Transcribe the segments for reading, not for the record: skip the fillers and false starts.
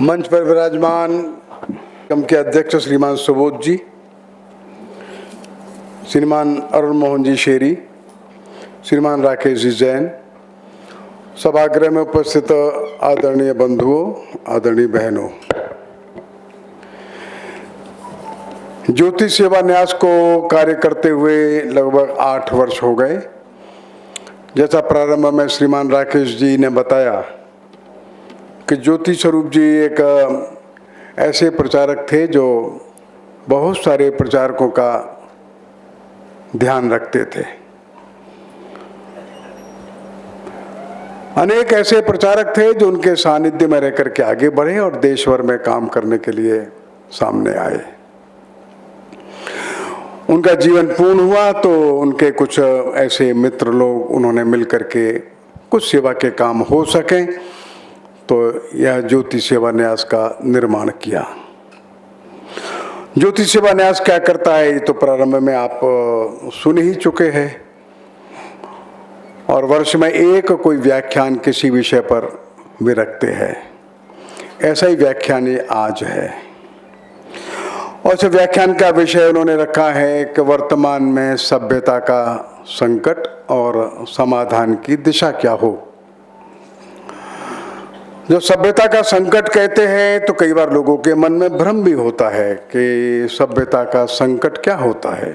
मंच पर विराजमान निगम के अध्यक्ष श्रीमान सुबोध जी, श्रीमान अरुण मोहन जी शेरी, श्रीमान राकेश जी जैन, सभागृह में उपस्थित आदरणीय बंधुओं, आदरणीय बहनों, ज्योति सेवा न्यास को कार्य करते हुए लगभग 8 वर्ष हो गए। जैसा प्रारंभ में श्रीमान राकेश जी ने बताया कि ज्योति स्वरूप जी एक ऐसे प्रचारक थे जो बहुत सारे प्रचारकों का ध्यान रखते थे। अनेक ऐसे प्रचारक थे जो उनके सानिध्य में रह करके आगे बढ़े और देश भर में काम करने के लिए सामने आए। उनका जीवन पूर्ण हुआ तो उनके कुछ ऐसे मित्र लोग उन्होंने मिलकर के कुछ सेवा के काम हो सके तो यह ज्योति सेवा न्यास का निर्माण किया। ज्योति सेवा न्यास क्या करता है ये तो प्रारंभ में आप सुन ही चुके हैं, और वर्ष में एक कोई व्याख्यान किसी विषय पर भी रखते हैं। ऐसा ही व्याख्यान ये आज है, और इस व्याख्यान का विषय उन्होंने रखा है कि वर्तमान में सभ्यता का संकट और समाधान की दिशा क्या हो। जो सभ्यता का संकट कहते हैं तो कई बार लोगों के मन में भ्रम भी होता है कि सभ्यता का संकट क्या होता है।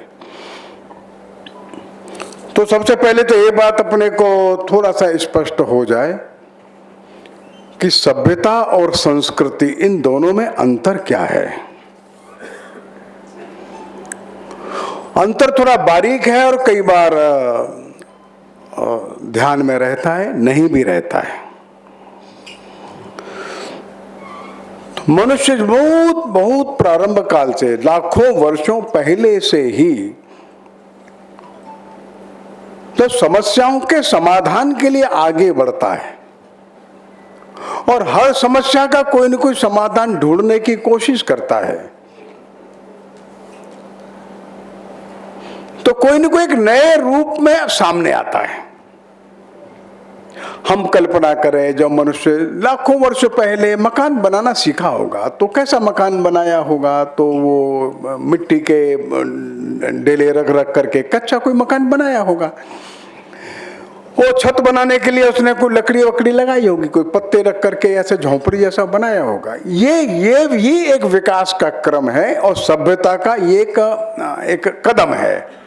तो सबसे पहले तो ये बात अपने को थोड़ा सा स्पष्ट हो जाए कि सभ्यता और संस्कृति, इन दोनों में अंतर क्या है। अंतर थोड़ा बारीक है और कई बार ध्यान में रहता है, नहीं भी रहता है। मनुष्य बहुत प्रारंभ काल से, लाखों वर्षों पहले से ही तो समस्याओं के समाधान के लिए आगे बढ़ता है और हर समस्या का कोई न कोई समाधान ढूंढने की कोशिश करता है। तो कोई न कोई एक नए रूप में सामने आता है। हम कल्पना करें, जब मनुष्य लाखों वर्ष पहले मकान बनाना सीखा होगा तो कैसा मकान बनाया होगा, तो वो मिट्टी के डेले रख रख करके कच्चा कोई मकान बनाया होगा। वो छत बनाने के लिए उसने कोई लकड़ी वकड़ी लगाई होगी, कोई पत्ते रख करके ऐसे झोंपड़ी जैसा बनाया होगा। ये भी एक विकास का क्रम है और सभ्यता का ये एक कदम है।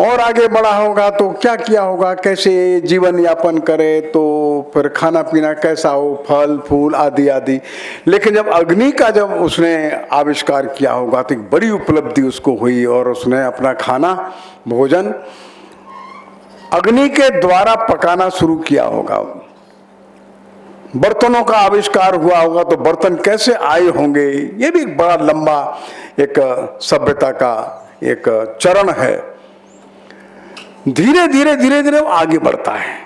और आगे बढ़ा होगा तो क्या किया होगा, कैसे जीवन यापन करे, तो फिर खाना पीना कैसा हो, फल फूल आदि आदि। लेकिन जब अग्नि का जब उसने आविष्कार किया होगा तो एक बड़ी उपलब्धि उसको हुई और उसने अपना खाना भोजन अग्नि के द्वारा पकाना शुरू किया होगा। बर्तनों का आविष्कार हुआ होगा तो बर्तन कैसे आए होंगे, ये भी एक बड़ा लंबा एक सभ्यता का एक चरण है। धीरे धीरे वो आगे बढ़ता है।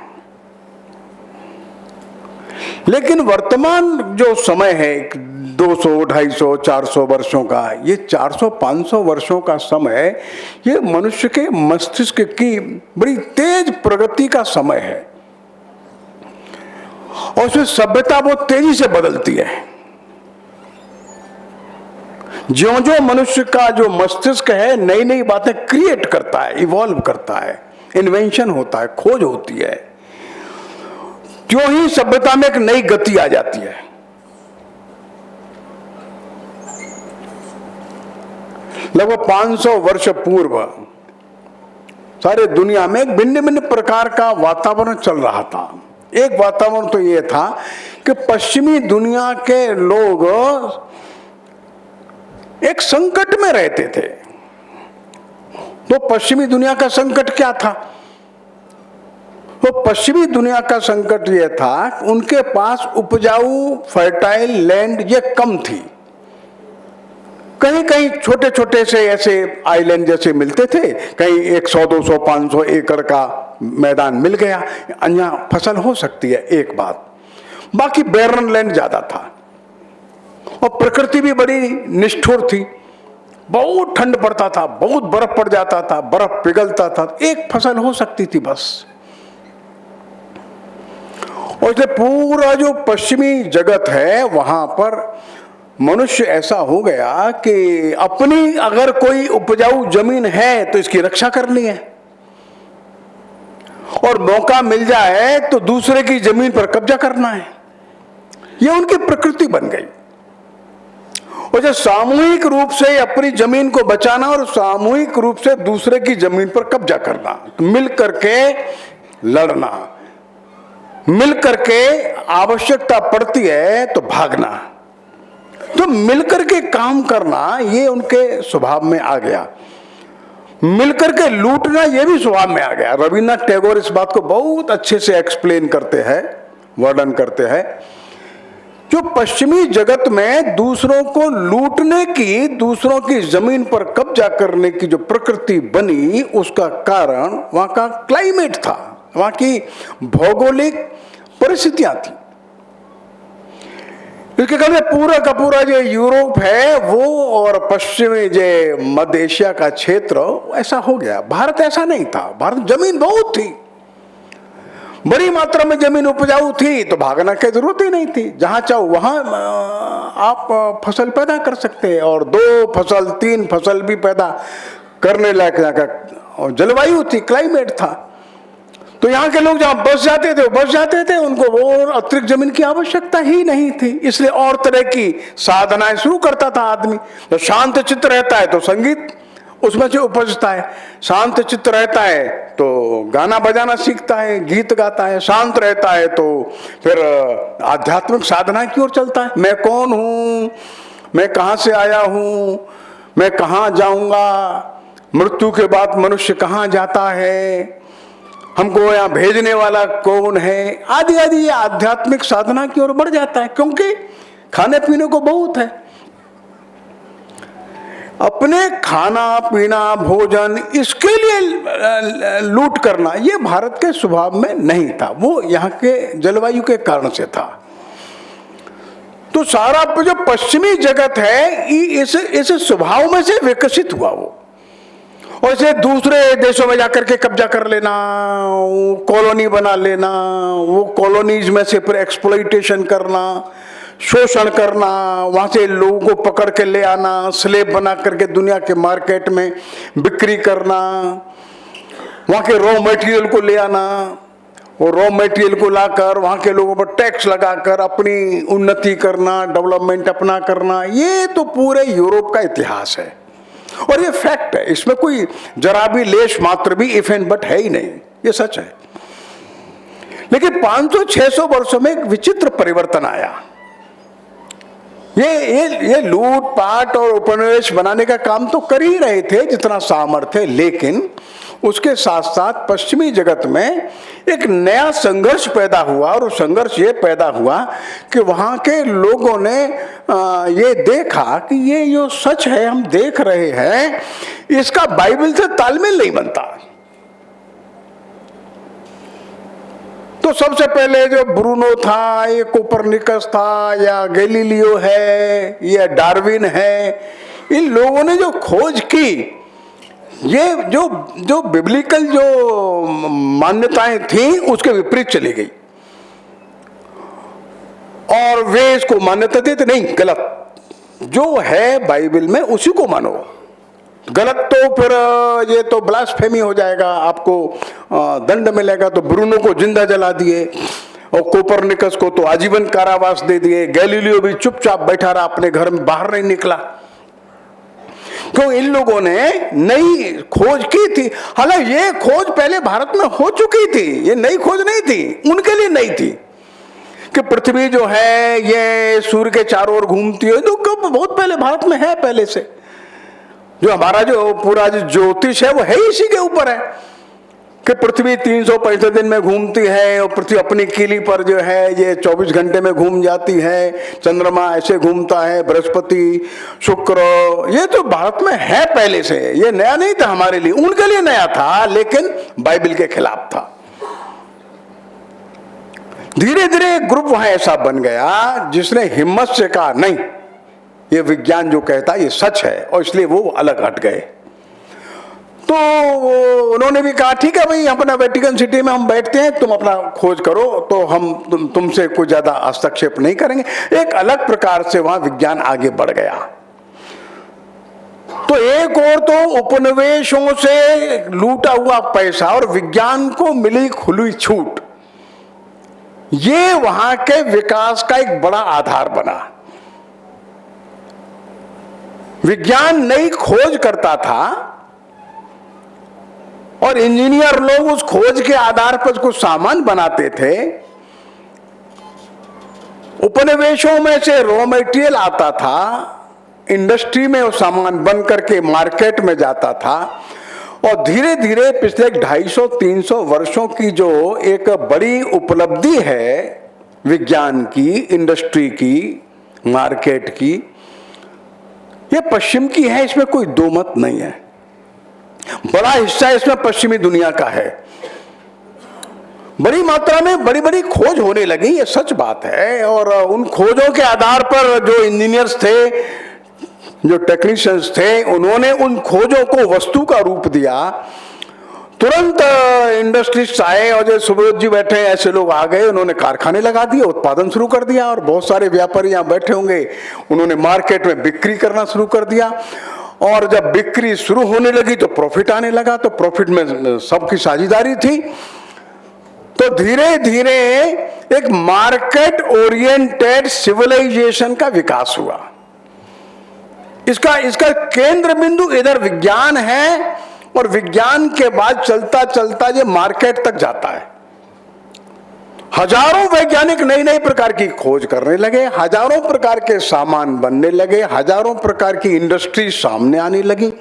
लेकिन वर्तमान जो समय है 200, 250, 400 वर्षों का, ये 400-500 वर्षों का समय, ये मनुष्य के मस्तिष्क की बड़ी तेज प्रगति का समय है और उसमें सभ्यता बहुत तेजी से बदलती है। ज्यों ज्यों मनुष्य का जो मस्तिष्क है नई नई बातें क्रिएट करता है, इवॉल्व करता है, इन्वेंशन होता है, खोज होती है, त्यों ही सभ्यता में एक नई गति आ जाती है। लगभग 500 वर्ष पूर्व सारे दुनिया में एक भिन्न भिन्न प्रकार का वातावरण चल रहा था। एक वातावरण तो यह था कि पश्चिमी दुनिया के लोग एक संकट में रहते थे। तो पश्चिमी दुनिया का संकट क्या था? तो पश्चिमी दुनिया का संकट यह था, उनके पास उपजाऊ फर्टाइल लैंड ये कम थी। कहीं कहीं छोटे छोटे से ऐसे आइलैंड जैसे मिलते थे, कहीं 100, 200, 500 एकड़ का मैदान मिल गया, अन्य फसल हो सकती है, एक बात। बाकी बैरन लैंड ज्यादा था और प्रकृति भी बड़ी निष्ठुर थी। बहुत ठंड पड़ता था, बहुत बर्फ पड़ जाता था, बर्फ पिघलता था, एक फसल हो सकती थी बस। और इसलिए पूरा जो पश्चिमी जगत है वहां पर मनुष्य ऐसा हो गया कि अपनी अगर कोई उपजाऊ जमीन है तो इसकी रक्षा करनी है, और मौका मिल जाए तो दूसरे की जमीन पर कब्जा करना है। यह उनकी प्रकृति बन गई। और जो सामूहिक रूप से अपनी जमीन को बचाना और सामूहिक रूप से दूसरे की जमीन पर कब्जा करना, मिल करके लड़ना, मिल करके आवश्यकता पड़ती है तो भागना, तो मिलकर के काम करना ये उनके स्वभाव में आ गया। मिलकर के लूटना ये भी स्वभाव में आ गया। रविन्द्रनाथ टैगोर इस बात को बहुत अच्छे से एक्सप्लेन करते हैं, वर्णन करते हैं। जो पश्चिमी जगत में दूसरों को लूटने की, दूसरों की जमीन पर कब्जा करने की जो प्रकृति बनी, उसका कारण वहां का क्लाइमेट था, वहां की भौगोलिक परिस्थितियां थी। इसके कारण पूरा का पूरा जो यूरोप है वो और पश्चिमी जो मध्य एशिया का क्षेत्र ऐसा हो गया। भारत ऐसा नहीं था। भारत जमीन बहुत थी, बड़ी मात्रा में जमीन उपजाऊ थी, तो भागना की जरूरत ही नहीं थी। जहां चाहो वहां आप फसल पैदा कर सकते हैं, और 2 फसल 3 फसल भी पैदा करने लायक जलवायु थी, क्लाइमेट था। तो यहाँ के लोग जहां बस जाते थे वो बस जाते थे, उनको और अतिरिक्त जमीन की आवश्यकता ही नहीं थी। इसलिए और तरह की साधनाएं शुरू करता था आदमी। तो शांत चित्त रहता है तो संगीत उसमें से उपजता है, शांत चित्त रहता है तो गाना बजाना सीखता है, गीत गाता है, शांत रहता है तो फिर आध्यात्मिक साधना की ओर चलता है। मैं कौन हूं, मैं कहां से आया हूं, मैं कहां जाऊंगा, मृत्यु के बाद मनुष्य कहां जाता है, हमको यहाँ भेजने वाला कौन है, आदि आदि ये आध्यात्मिक साधना की ओर बढ़ जाता है। क्योंकि खाने पीने को बहुत है। अपने खाना पीना भोजन इसके लिए लूट करना ये भारत के स्वभाव में नहीं था, वो यहाँ के जलवायु के कारण से था। तो सारा जो पश्चिमी जगत है इस स्वभाव में से विकसित हुआ वो। और इसे दूसरे देशों में जाकर के कब्जा कर लेना, कॉलोनी बना लेना, वो कॉलोनीज में से फिर एक्सप्लॉइटेशन करना, शोषण करना, वहां से लोगों को पकड़ के ले आना, स्लेब बना करके दुनिया के मार्केट में बिक्री करना, वहां के रॉ मटेरियल को ले आना, और रॉ मटेरियल को लाकर वहां के लोगों पर टैक्स लगाकर अपनी उन्नति करना, डेवलपमेंट अपना करना, ये तो पूरे यूरोप का इतिहास है। और ये फैक्ट है, इसमें कोई जरा भी लेश मात्र भी इफ एंड बट है ही नहीं, ये सच है। लेकिन 500-600 वर्षों में एक विचित्र परिवर्तन आया। ये लूट पाट और उपनिवेश बनाने का काम तो कर ही रहे थे जितना सामर्थ्य, लेकिन उसके साथ साथ पश्चिमी जगत में एक नया संघर्ष पैदा हुआ। और संघर्ष ये पैदा हुआ कि वहां के लोगों ने ये देखा कि ये जो सच है हम देख रहे हैं, इसका बाइबल से तालमेल नहीं बनता। तो सबसे पहले जो ब्रूनो था, ये कोपरनिकस था, या गैलीलियो है, या डार्विन है, इन लोगों ने जो खोज की, ये जो बिब्लिकल जो मान्यताएं थी उसके विपरीत चली गई। और वे इसको मान्यता देते नहीं, गलत जो है बाइबल में उसी को मानो, गलत तो फिर ये तो ब्लास्फेमी हो जाएगा, आपको दंड मिलेगा। तो ब्रूनो को जिंदा जला दिए, और कोपरनिकस को तो आजीवन कारावास दे दिए। गैलीलियो भी चुपचाप बैठा रहा अपने घर में, बाहर नहीं निकला, क्यों इन लोगों ने नई खोज की थी। हालांकि ये खोज पहले भारत में हो चुकी थी, ये नई खोज नहीं थी, उनके लिए नई थी कि पृथ्वी जो है ये सूर्य के चारों ओर घूमती है। तो कब बहुत पहले भारत में है, पहले से जो हमारा जो पूरा जो ज्योतिष है वो है इसी के ऊपर है कि पृथ्वी 365 दिन में घूमती है, और पृथ्वी अपनी कीली पर जो है ये 24 घंटे में घूम जाती है, चंद्रमा ऐसे घूमता है, बृहस्पति शुक्र, ये तो भारत में है पहले से, ये नया नहीं था हमारे लिए, उनके लिए नया था, लेकिन बाइबल के खिलाफ था। धीरे धीरे एक ग्रुप वहां ऐसा बन गया जिसने हिम्मत से कहा नहीं, ये विज्ञान जो कहता है ये सच है, और इसलिए वो अलग हट गए। तो उन्होंने भी कहा ठीक है भाई, अपना वेटिकन सिटी में हम बैठते हैं, तुम अपना खोज करो, तो हम तुमसे कोई ज्यादा हस्तक्षेप नहीं करेंगे। एक अलग प्रकार से वहां विज्ञान आगे बढ़ गया। तो एक और तो उपनिवेशों से लूटा हुआ पैसा और विज्ञान को मिली खुली छूट, ये वहां के विकास का एक बड़ा आधार बना। विज्ञान नई खोज करता था और इंजीनियर लोग उस खोज के आधार पर कुछ सामान बनाते थे। उपनिवेशों में से रॉ मटेरियल आता था, इंडस्ट्री में वो सामान बन करके मार्केट में जाता था, और धीरे धीरे पिछले 250-300 वर्षों की जो एक बड़ी उपलब्धि है विज्ञान की, इंडस्ट्री की, मार्केट की, ये पश्चिम की है, इसमें कोई दो मत नहीं है। बड़ा हिस्सा इसमें पश्चिमी दुनिया का है। बड़ी मात्रा में बड़ी बड़ी खोज होने लगी, ये सच बात है। और उन खोजों के आधार पर जो इंजीनियर्स थे, जो टेक्नीशियंस थे, उन्होंने उन खोजों को वस्तु का रूप दिया। तुरंत इंडस्ट्रिस्ट आए और जो सुब्रत जी बैठे हैं, ऐसे लोग आ गए, उन्होंने कारखाने लगा दिए, उत्पादन शुरू कर दिया, और बहुत सारे व्यापारी यहाँ बैठे होंगे, उन्होंने मार्केट में बिक्री करना शुरू कर दिया। और जब बिक्री शुरू होने लगी तो प्रॉफिट आने लगा, तो प्रॉफिट में सबकी साझेदारी थी। तो धीरे धीरे एक मार्केट ओरिएंटेड सिविलाइजेशन का विकास हुआ। इसका केंद्र बिंदु इधर विज्ञान है, और विज्ञान के बाद चलता चलता ये मार्केट तक जाता है। हजारों वैज्ञानिक नई नई प्रकार की खोज करने लगे, हजारों प्रकार के सामान बनने लगे, हजारों प्रकार की इंडस्ट्री सामने आने लगी।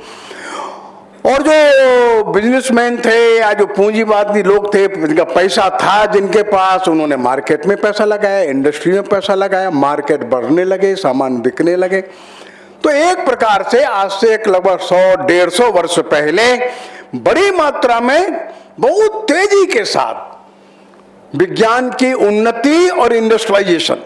और जो बिजनेसमैन थे या जो पूंजीवादी लोग थे, जिनका पैसा था, जिनके पास, उन्होंने मार्केट में पैसा लगाया, इंडस्ट्री में पैसा लगाया, मार्केट बढ़ने लगे, सामान बिकने लगे। तो एक प्रकार से आज से एक लगभग 100-150 वर्ष पहले बड़ी मात्रा में बहुत तेजी के साथ विज्ञान की उन्नति और इंडस्ट्रियलाइजेशन,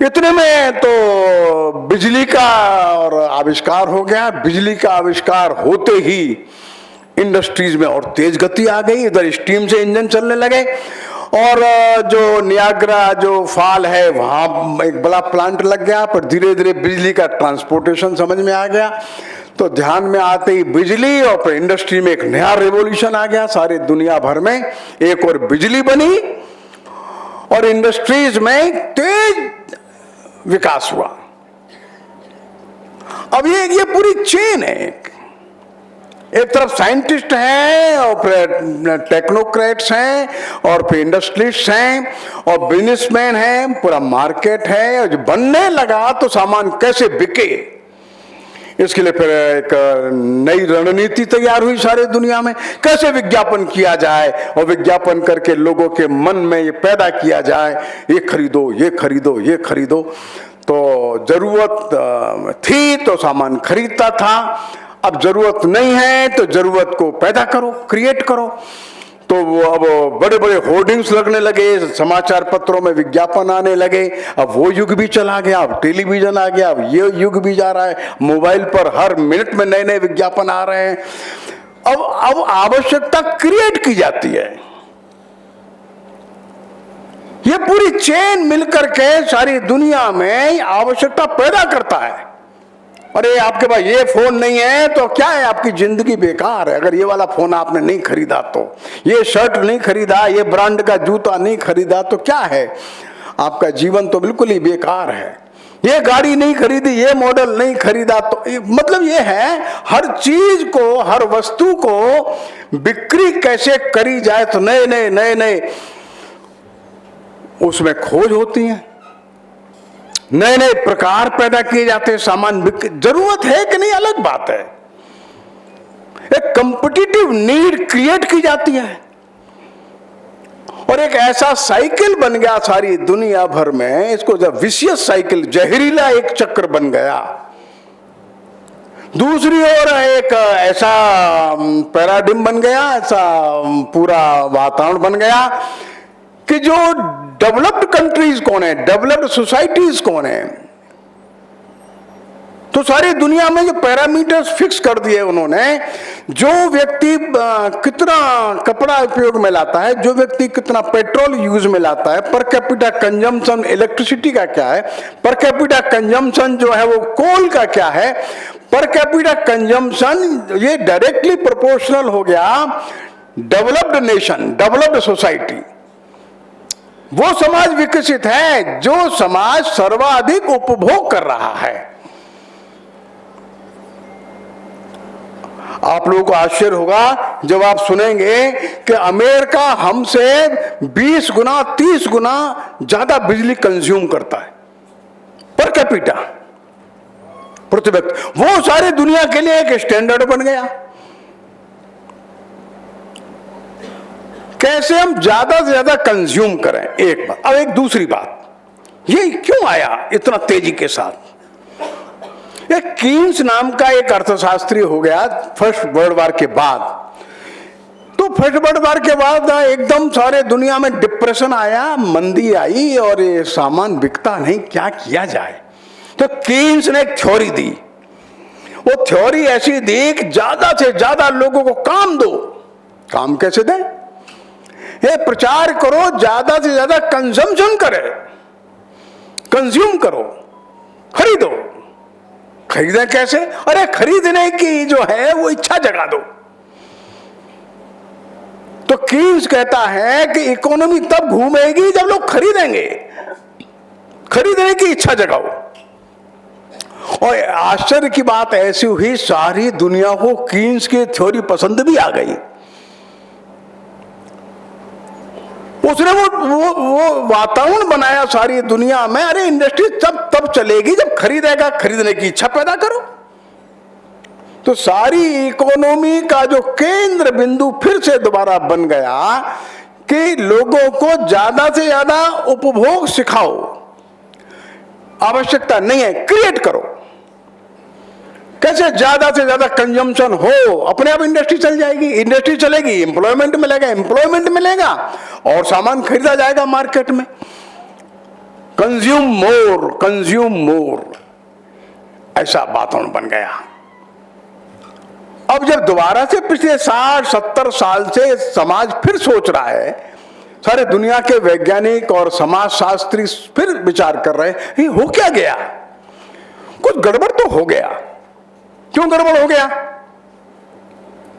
इतने में तो बिजली का और आविष्कार हो गया। बिजली का आविष्कार होते ही इंडस्ट्रीज में और तेज गति आ गई, इधर स्टीम से इंजन चलने लगे, और जो नियाग्रा जो फॉल है वहां एक बड़ा प्लांट लग गया। पर धीरे धीरे बिजली का ट्रांसपोर्टेशन समझ में आ गया, तो ध्यान में आते ही बिजली, और फिर इंडस्ट्री में एक नया रिवॉल्यूशन आ गया। सारी दुनिया भर में एक और बिजली बनी और इंडस्ट्रीज में तेज विकास हुआ। अब ये पूरी चेन है। एक तरफ साइंटिस्ट हैं, और फिर टेक्नोक्रेट्स हैं, और फिर इंडस्ट्रियलिस्ट हैं, और बिजनेसमैन हैं, पूरा मार्केट है। और जो बनने लगा तो सामान कैसे बिके, इसके लिए फिर एक नई रणनीति तैयार हुई सारे दुनिया में। कैसे विज्ञापन किया जाए, और विज्ञापन करके लोगों के मन में ये पैदा किया जाए, ये खरीदो, ये खरीदो, ये खरीदो। तो जरूरत थी तो सामान खरीदता था, अब जरूरत नहीं है तो जरूरत को पैदा करो, क्रिएट करो। तो वो अब बड़े बड़े होर्डिंग्स लगने लगे, समाचार पत्रों में विज्ञापन आने लगे। अब वो युग भी चला गया, अब टेलीविजन आ गया, अब ये युग भी जा रहा है। मोबाइल पर हर मिनट में नए नए विज्ञापन आ रहे हैं। अब आवश्यकता क्रिएट की जाती है। ये पूरी चेन मिलकर के सारी दुनिया में आवश्यकता पैदा करता है। अरे आपके पास ये फोन नहीं है तो क्या है, आपकी जिंदगी बेकार है। अगर ये वाला फोन आपने नहीं खरीदा, तो ये शर्ट नहीं खरीदा, ये ब्रांड का जूता नहीं खरीदा, तो क्या है, आपका जीवन तो बिल्कुल ही बेकार है। ये गाड़ी नहीं खरीदी, ये मॉडल नहीं खरीदा, तो मतलब ये है हर चीज को, हर वस्तु को बिक्री कैसे करी जाए, तो नए नए उसमें खोज होती है, नए नए प्रकार पैदा किए जाते हैं, सामान जरूरत है कि नहीं अलग बात है। एक कॉम्पिटिटिव नीड क्रिएट की जाती है, और एक ऐसा साइकिल बन गया सारी दुनिया भर में। इसको जब विशियस साइकिल, जहरीला एक चक्र बन गया। दूसरी ओर एक ऐसा पैराडिम बन गया, ऐसा पूरा वातावरण बन गया कि जो डेवलप्ड कंट्रीज कौन है, डेवलप्ड सोसाइटीज कौन है, तो सारी दुनिया में जो पैरामीटर्स फिक्स कर दिए उन्होंने, जो व्यक्ति कितना कपड़ा उपयोग में लाता है, जो व्यक्ति कितना पेट्रोल यूज में लाता है, पर कैपिटा कंजम्पशन इलेक्ट्रिसिटी का क्या है, पर कैपिटा कंजम्पशन जो है वो कोल का क्या है, पर कैपिटा कंजम्पशन, ये डायरेक्टली प्रोपोर्शनल हो गया डेवलप्ड नेशन, डेवलप्ड सोसाइटी। वो समाज विकसित है जो समाज सर्वाधिक उपभोग कर रहा है। आप लोगों को आश्चर्य होगा जब आप सुनेंगे कि अमेरिका हमसे 20 गुना 30 गुना ज्यादा बिजली कंज्यूम करता है पर कैपिटा, प्रति व्यक्ति। वो सारी दुनिया के लिए एक स्टैंडर्ड बन गया। कैसे हम ज्यादा से ज्यादा कंज्यूम करें, एक बात। अब एक दूसरी बात, ये क्यों आया इतना तेजी के साथ? एक कीन्स नाम का एक अर्थशास्त्री हो गया फर्स्ट वर्ल्ड वॉर के बाद। तो फर्स्ट वर्ल्ड वॉर के बाद एकदम सारे दुनिया में डिप्रेशन आया, मंदी आई और ये सामान बिकता नहीं, क्या किया जाए? तो कीन्स ने एक थ्योरी दी। वो थ्योरी ऐसी दी कि ज्यादा से ज्यादा लोगों को काम दो। काम कैसे दें? ये प्रचार करो, ज्यादा से ज्यादा कंजम्पशन करे, कंज्यूम करो, खरीदो। खरीदें कैसे? अरे खरीदने की जो है वो इच्छा जगा दो। तो कीन्स कहता है कि इकोनॉमी तब घूमेगी जब लोग खरीदेंगे, खरीदने की इच्छा जगाओ। और आश्चर्य की बात ऐसी हुई, सारी दुनिया को कीन्स की थ्योरी पसंद भी आ गई। उसने वो वातावरण बनाया सारी दुनिया में। अरे इंडस्ट्री तब चलेगी जब खरीदेगा, खरीदने की इच्छा पैदा करो। तो सारी इकोनॉमी का जो केंद्र बिंदु फिर से दोबारा बन गया कि लोगों को ज्यादा से ज्यादा उपभोग सिखाओ, आवश्यकता नहीं है, क्रिएट करो। कैसे ज्यादा से ज्यादा कंजम्पशन हो, अपने आप इंडस्ट्री चल जाएगी, इंडस्ट्री चलेगी, एम्प्लॉयमेंट मिलेगा, एम्प्लॉयमेंट मिलेगा और सामान खरीदा जाएगा मार्केट में। कंज्यूम मोर, कंज्यूम मोर, ऐसा वातावरण बन गया। अब जब दोबारा से पिछले 60-70 साल से समाज फिर सोच रहा है, सारे दुनिया के वैज्ञानिक और समाजशास्त्री फिर विचार कर रहे हैं, ये हो क्या गया? कुछ गड़बड़ तो हो गया। क्यों गड़बड़ हो गया?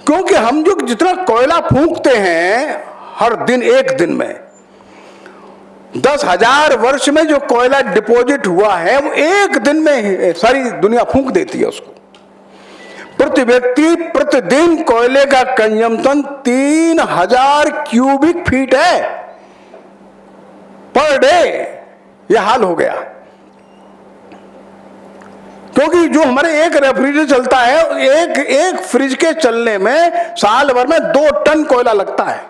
क्योंकि हम जो जितना कोयला फूंकते हैं हर दिन, एक दिन में 10,000 वर्ष में जो कोयला डिपॉजिट हुआ है वो एक दिन में सारी दुनिया फूंक देती है उसको। प्रति व्यक्ति प्रतिदिन कोयले का कंजम्पशन 3,000 क्यूबिक फीट है पर डे। यह हाल हो गया क्योंकि जो हमारे एक रेफ्रिजरेटर चलता है, एक फ्रिज के चलने में साल भर में 2 टन कोयला लगता है।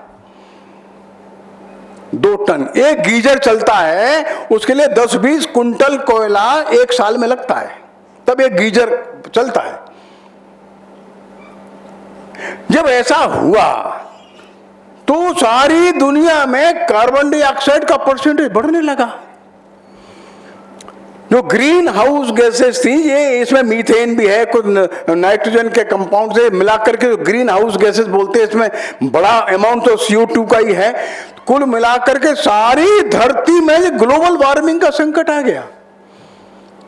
2 टन। एक गीजर चलता है उसके लिए 10-20 कुंटल कोयला एक साल में लगता है, तब एक गीजर चलता है। जब ऐसा हुआ तो सारी दुनिया में कार्बन डाइऑक्साइड का परसेंटेज बढ़ने लगा। जो ग्रीन हाउस गैसेस थी, ये इसमें मीथेन भी है, कुछ नाइट्रोजन के कंपाउंड से मिलाकर के ग्रीन हाउस गैसेस बोलते हैं। इसमें बड़ा अमाउंट तो CO2 का ही है। कुल मिलाकर के सारी धरती में ग्लोबल वार्मिंग का संकट आ गया।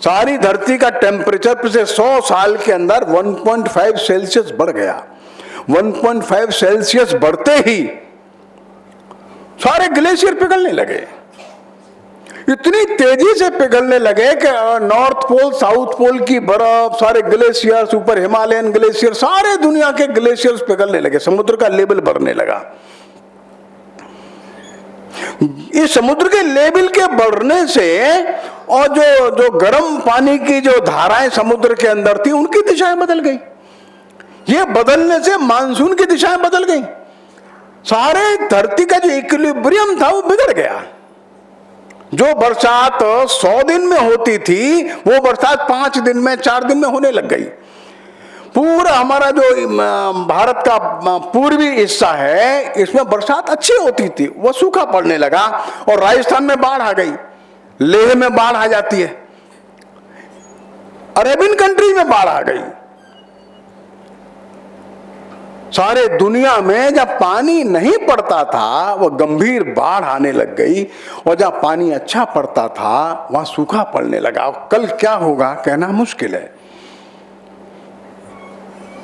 सारी धरती का टेम्परेचर पिछले 100 साल के अंदर 1.5 सेल्सियस बढ़ गया। 1.5 सेल्सियस बढ़ते ही सारे ग्लेशियर पिघलने लगे। इतनी तेजी से पिघलने लगे कि नॉर्थ पोल, साउथ पोल की बर्फ, सारे ग्लेशियर्स, ऊपर हिमालयन ग्लेशियर, सारे दुनिया के ग्लेशियर्स पिघलने लगे। समुद्र का लेवल बढ़ने लगा। इस समुद्र के लेवल के बढ़ने से और जो गर्म पानी की जो धाराएं समुद्र के अंदर थी उनकी दिशाएं बदल गई। ये बदलने से मानसून की दिशाएं बदल गई। सारे धरती का जो इक्विलिब्रियम था वो बिगड़ गया। जो बरसात 100 दिन में होती थी वो बरसात 5 दिन में, 4 दिन में होने लग गई। पूरा हमारा जो भारत का पूर्वी हिस्सा है इसमें बरसात अच्छी होती थी, वो सूखा पड़ने लगा और राजस्थान में बाढ़ आ गई, लेह में बाढ़ आ जाती है। अरेबियन कंट्री में बाढ़ आ गई। सारे दुनिया में जब पानी नहीं पड़ता था वो गंभीर बाढ़ आने लग गई, और जब पानी अच्छा पड़ता था वहां सूखा पड़ने लगा। कल क्या होगा कहना मुश्किल है।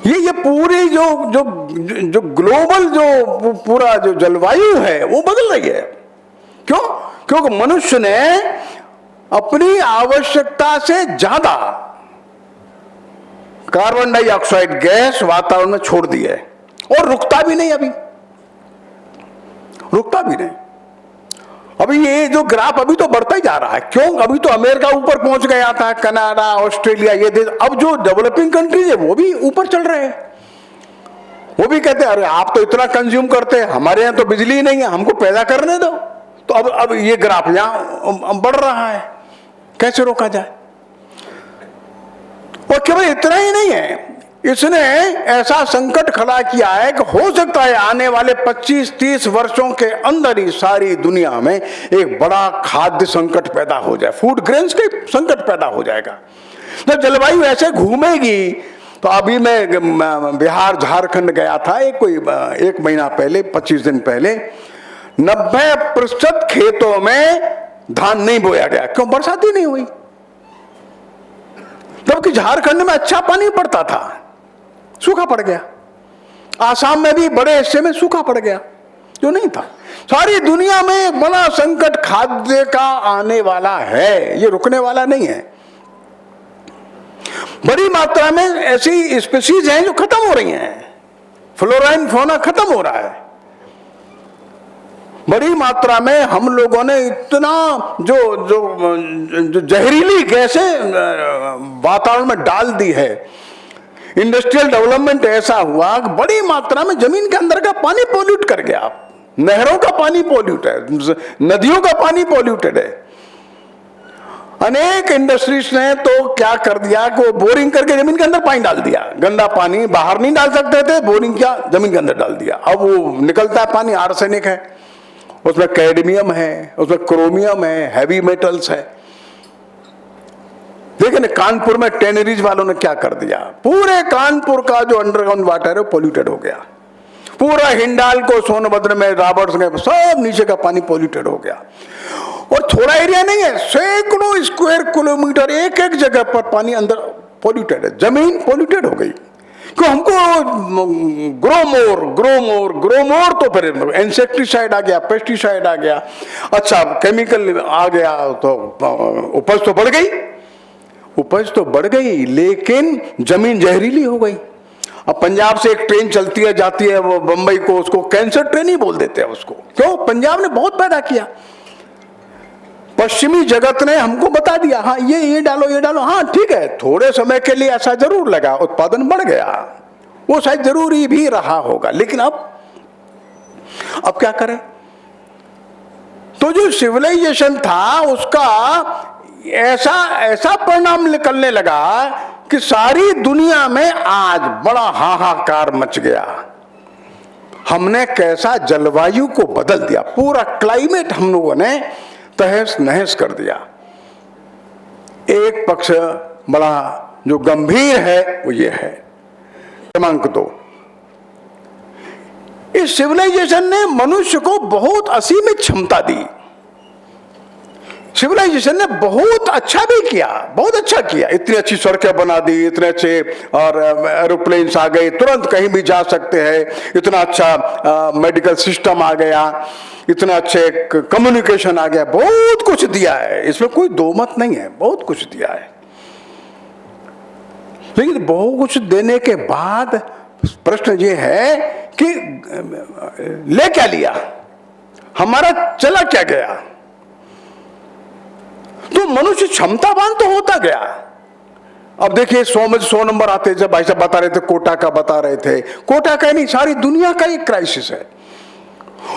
ये पूरी जो ग्लोबल जो पूरा जो जलवायु है वो बदल रही है। क्यों? क्योंकि मनुष्य ने अपनी आवश्यकता से ज्यादा कार्बन डाइऑक्साइड गैस वातावरण में छोड़ दी है, और रुकता भी नहीं, अभी रुकता भी नहीं। अभी ये जो ग्राफ अभी तो बढ़ता ही जा रहा है। क्यों? अभी तो अमेरिका ऊपर पहुंच गया था, कनाडा, ऑस्ट्रेलिया, ये देश। अब जो डेवलपिंग कंट्रीज है वो भी ऊपर चल रहे हैं। वो भी कहते हैं अरे आप तो इतना कंज्यूम करते हैं, हमारे यहाँ तो बिजली नहीं है, हमको पैदा करने दो। तो अब ये ग्राफ यहां बढ़ रहा है, कैसे रोका जाए? और केवल इतना ही नहीं है, इसने ऐसा संकट खड़ा किया है कि हो सकता है आने वाले 25-30 वर्षों के अंदर ही सारी दुनिया में एक बड़ा खाद्य संकट पैदा हो जाए, फूड ग्रेन्स के संकट पैदा हो जाएगा। जब जलवायु ऐसे घूमेगी तो अभी मैं बिहार झारखंड गया था एक महीना पहले, 25 दिन पहले, 90% खेतों में धान नहीं बोया गया। क्यों? बरसात ही नहीं हुई। जबकि झारखंड में अच्छा पानी पड़ता था, सूखा पड़ गया। आसाम में भी बड़े हिस्से में सूखा पड़ गया जो नहीं था। सारी दुनिया में एक बड़ा संकट खाद्य का आने वाला है, ये रुकने वाला नहीं है। बड़ी मात्रा में ऐसी स्पीशीज हैं जो खत्म हो रही हैं, फ्लोरा एंड फौना खत्म हो रहा है। बड़ी मात्रा में हम लोगों ने इतना जो जहरीली गैसें वातावरण में डाल दी है। इंडस्ट्रियल डेवलपमेंट ऐसा हुआ कि बड़ी मात्रा में जमीन के अंदर का पानी पोल्यूट कर गया। नहरों का पानी पोल्यूट है, नदियों का पानी पोल्यूटेड है। अनेक इंडस्ट्रीज ने तो क्या कर दिया कि वो बोरिंग करके जमीन के अंदर पानी डाल दिया। गंदा पानी बाहर नहीं डाल सकते थे, बोरिंग किया, जमीन के अंदर डाल दिया। अब वो निकलता है पानी आर्सेनिक है, उसमें कैडमियम है, उसमें क्रोमियम है, हैवी मेटल्स है। देखिए ना, कानपुर में टेनरीज वालों ने क्या कर दिया, पूरे कानपुर का जो अंडरग्राउंड वाटर है पोल्यूटेड हो गया। पूरा हिंडाल्को, सोनभद्र में, रॉबर्ट्सगंज, सब नीचे का पानी पोल्यूटेड हो गया। और थोड़ा एरिया नहीं है, सैकड़ों स्क्वायर किलोमीटर एक एक जगह पर पानी अंदर पोल्यूटेड है, जमीन पोल्यूटेड हो गई। क्यों? हमको ग्रो मोर तो फिर इंसेक्टिसाइड आ गया, पेस्टिसाइड आ गया, अच्छा केमिकल आ गया, तो उपज तो बढ़ गई, उपज तो बढ़ गई, लेकिन जमीन जहरीली हो गई। अब पंजाब से एक ट्रेन चलती है, जाती है वो बंबई को, उसको कैंसर ट्रेन ही बोल देते हैं उसको। क्यों? पंजाब ने बहुत पैदा किया। पश्चिमी जगत ने हमको बता दिया, हाँ ये डालो, ये डालो, हाँ ठीक है, थोड़े समय के लिए ऐसा जरूर लगा, उत्पादन बढ़ गया, वो शायद जरूरी भी रहा होगा, लेकिन अब क्या करें? तो जो सिविलाइजेशन था उसका ऐसा परिणाम निकलने लगा कि सारी दुनिया में आज बड़ा हाहाकार मच गया। हमने कैसा जलवायु को बदल दिया, पूरा क्लाइमेट हम लोगों ने तहस नहस कर दिया। एक पक्ष बड़ा जो गंभीर है वो ये है। क्रमांक 2, इस सिविलाइजेशन ने मनुष्य को बहुत असीमित क्षमता दी। सिविलाइजेशन ने बहुत अच्छा भी किया, बहुत अच्छा किया। इतनी अच्छी सड़कें बना दी, इतने अच्छे और एरोप्लेन्स आ गए, तुरंत कहीं भी जा सकते हैं, इतना अच्छा मेडिकल सिस्टम आ गया, इतना अच्छे कम्युनिकेशन आ गया, बहुत कुछ दिया है, इसमें कोई दो मत नहीं है, बहुत कुछ दिया है। लेकिन बहुत कुछ देने के बाद प्रश्न ये है कि ले क्या लिया, हमारा चला क्या गया? तो मनुष्य क्षमतावान तो होता गया। अब देखिए 100 में 100 नंबर आते, जब भाई साहब बता रहे थे, कोटा का बता रहे थे, कोटा का नहीं, सारी दुनिया का एक क्राइसिस है।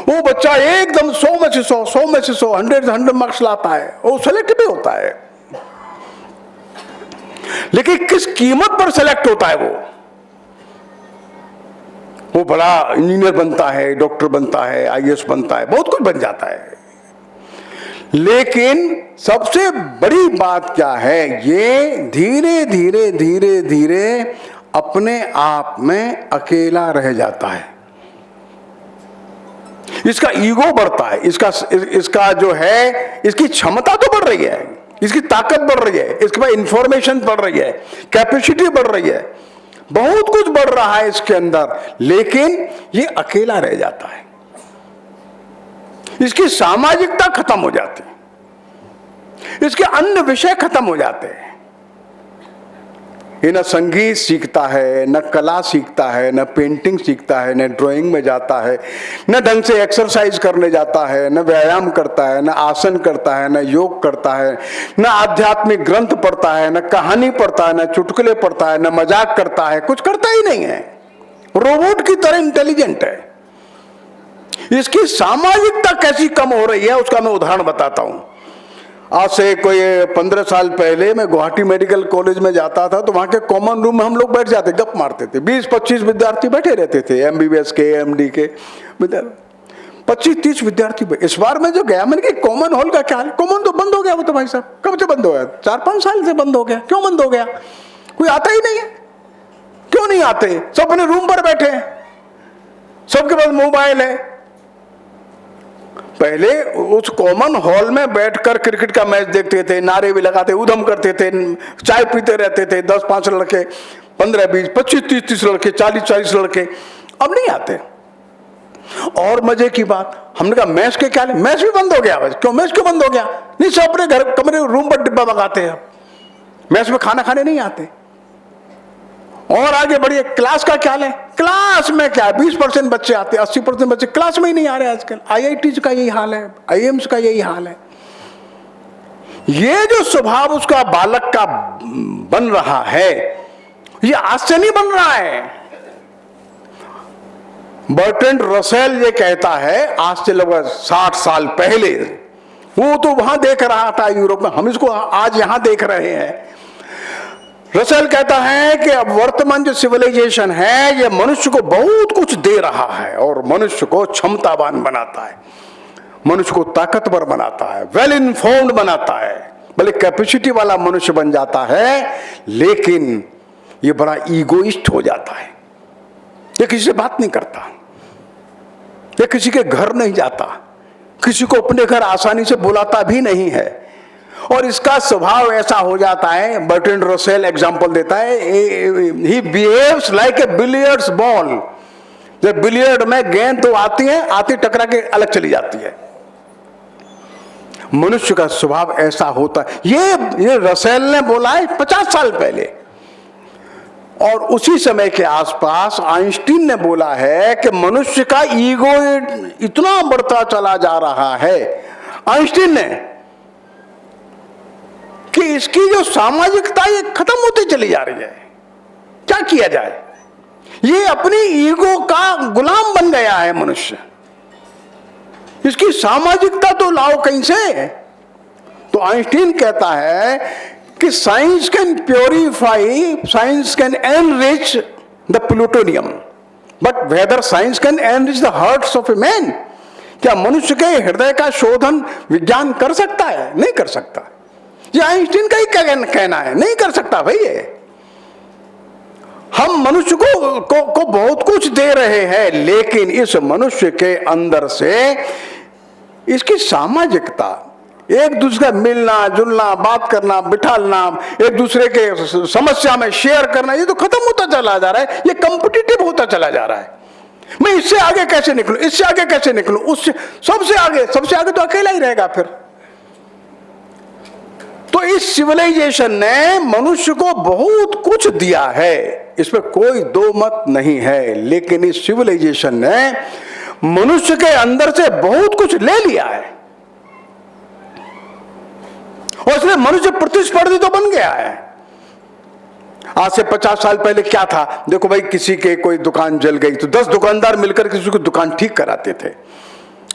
वो बच्चा एकदम 100 में से 100, 100 में से 100, 100 मार्क्स लाता है, वो सेलेक्ट भी होता है, लेकिन किस कीमत पर सेलेक्ट होता है? वो बड़ा इंजीनियर बनता है, डॉक्टर बनता है, आईएएस बनता है, बहुत कुछ बन जाता है, लेकिन सबसे बड़ी बात क्या है, ये धीरे धीरे धीरे धीरे अपने आप में अकेला रह जाता है। इसका ईगो बढ़ता है, इसका जो है, इसकी क्षमता तो बढ़ रही है, इसकी ताकत बढ़ रही है, इसके पास इंफॉर्मेशन बढ़ रही है, कैपेसिटी बढ़ रही है, बहुत कुछ बढ़ रहा है इसके अंदर, लेकिन ये अकेला रह जाता है। इसकी सामाजिकता खत्म हो जाती है, इसके अन्य विषय खत्म हो जाते हैं। ये न संगीत सीखता है, न कला सीखता है, न पेंटिंग सीखता है, न ड्राइंग में जाता है, न ढंग से एक्सरसाइज करने जाता है, न व्यायाम करता है, न आसन करता है, न योग करता है, न आध्यात्मिक ग्रंथ पढ़ता है, न कहानी पढ़ता है, न चुटकुले पढ़ता है, न मजाक करता है, कुछ करता ही नहीं है। रोबोट की तरह इंटेलिजेंट है। इसकी सामाजिकता कैसी कम हो रही है उसका मैं उदाहरण बताता हूं। आज से कोई 15 साल पहले मैं गुवाहाटी मेडिकल कॉलेज में जाता था, तो वहां के कॉमन रूम में हम लोग बैठ जाते, गप मारते थे। 20-25 विद्यार्थी बैठे रहते थे, MBBS के, MD के विद्यार्थी, 25-30 विद्यार्थी। इस बार मैं जो गया, मैंने कहा कॉमन हॉल का क्या हाल? कॉमन तो बंद हो गया। वो तो भाई साहब कब से बंद हो गया? 4-5 साल से बंद हो गया। क्यों बंद हो गया? कोई आता ही नहीं है। क्यों नहीं आते? सब अपने रूम पर बैठे हैं, सबके पास मोबाइल है। पहले उस कॉमन हॉल में बैठकर क्रिकेट का मैच देखते थे, नारे भी लगाते, उधम करते थे, चाय पीते रहते थे, 10-5 लड़के, 15-20, 25-30 लड़के, 40-40 लड़के। अब नहीं आते। और मजे की बात, हमने कहा मैच के क्या, मैच भी बंद हो गया। क्यों मैच क्यों बंद हो गया? नहीं, सब अपने घर कमरे रूम पर डिब्बा मंगाते हैं, मैच में खाना खाने नहीं आते। और आगे बढ़िए, क्लास का क्या है? क्लास में क्या, 20% बच्चे आते, 80% बच्चे क्लास में ही नहीं आ रहे आजकल। IIT का यही हाल है, IIMs का यही हाल है। ये जो स्वभाव उसका बालक का बन रहा है, ये आज से नहीं बन रहा है। बर्ट्रैंड रसेल ये कहता है, आज से लगभग 60 साल पहले, वो तो वहां देख रहा था यूरोप में, हम इसको आज यहां देख रहे हैं। रसेल कहता है कि अब वर्तमान जो सिविलाइजेशन है, ये मनुष्य को बहुत कुछ दे रहा है और मनुष्य को क्षमतावान बनाता है, मनुष्य को ताकतवर बनाता है, वेल इन्फॉर्म्ड बनाता है, भले कैपेसिटी वाला मनुष्य बन जाता है, लेकिन ये बड़ा ईगोइस्ट हो जाता है। ये किसी से बात नहीं करता, ये किसी के घर नहीं जाता, किसी को अपने घर आसानी से बुलाता भी नहीं है। और इसका स्वभाव ऐसा हो जाता है, बर्ट्रैंड रसेल एग्जांपल देता है, he behaves like a billiards ball. जब बिलियर्ड में गेंद तो आती है, आती टकरा के अलग चली जाती है। मनुष्य का स्वभाव ऐसा होता है। ये रसेल ने बोला है 50 साल पहले। और उसी समय के आसपास आइंस्टीन ने बोला है कि मनुष्य का ईगो इतना बढ़ता चला जा रहा है, आइंस्टीन ने, कि इसकी जो सामाजिकता ये खत्म होती चली जा रही है। क्या किया जाए? ये अपनी ईगो का गुलाम बन गया है मनुष्य। इसकी सामाजिकता तो लाओ कहीं से। तो आइंस्टीन कहता है कि science can purify, science can enrich the plutonium, but whether science can enrich the hearts of a man, क्या मनुष्य के हृदय का शोधन विज्ञान कर सकता है? नहीं कर सकता। ये आइंस्टीन का ही कहना है, नहीं कर सकता भाई। ये हम मनुष्य को बहुत कुछ दे रहे हैं, लेकिन इस मनुष्य के अंदर से इसकी सामाजिकता, एक दूसरे का मिलना जुलना, बात करना, बिठालना, एक दूसरे के समस्या में शेयर करना, ये तो खत्म होता चला जा रहा है। ये कॉम्पिटिटिव होता चला जा रहा है। मैं इससे आगे कैसे निकलूं, इससे आगे कैसे निकलूं, उससे सबसे आगे तो अकेला ही रहेगा फिर। तो इस सिविलाइजेशन ने मनुष्य को बहुत कुछ दिया है, इसमें कोई दो मत नहीं है, लेकिन इस सिविलाइजेशन ने मनुष्य के अंदर से बहुत कुछ ले लिया है और इसलिए मनुष्य प्रतिस्पर्धी तो बन गया है। आज से 50 साल पहले क्या था? देखो भाई, किसी के कोई दुकान जल गई तो 10 दुकानदार मिलकर किसी को दुकान ठीक कराते थे।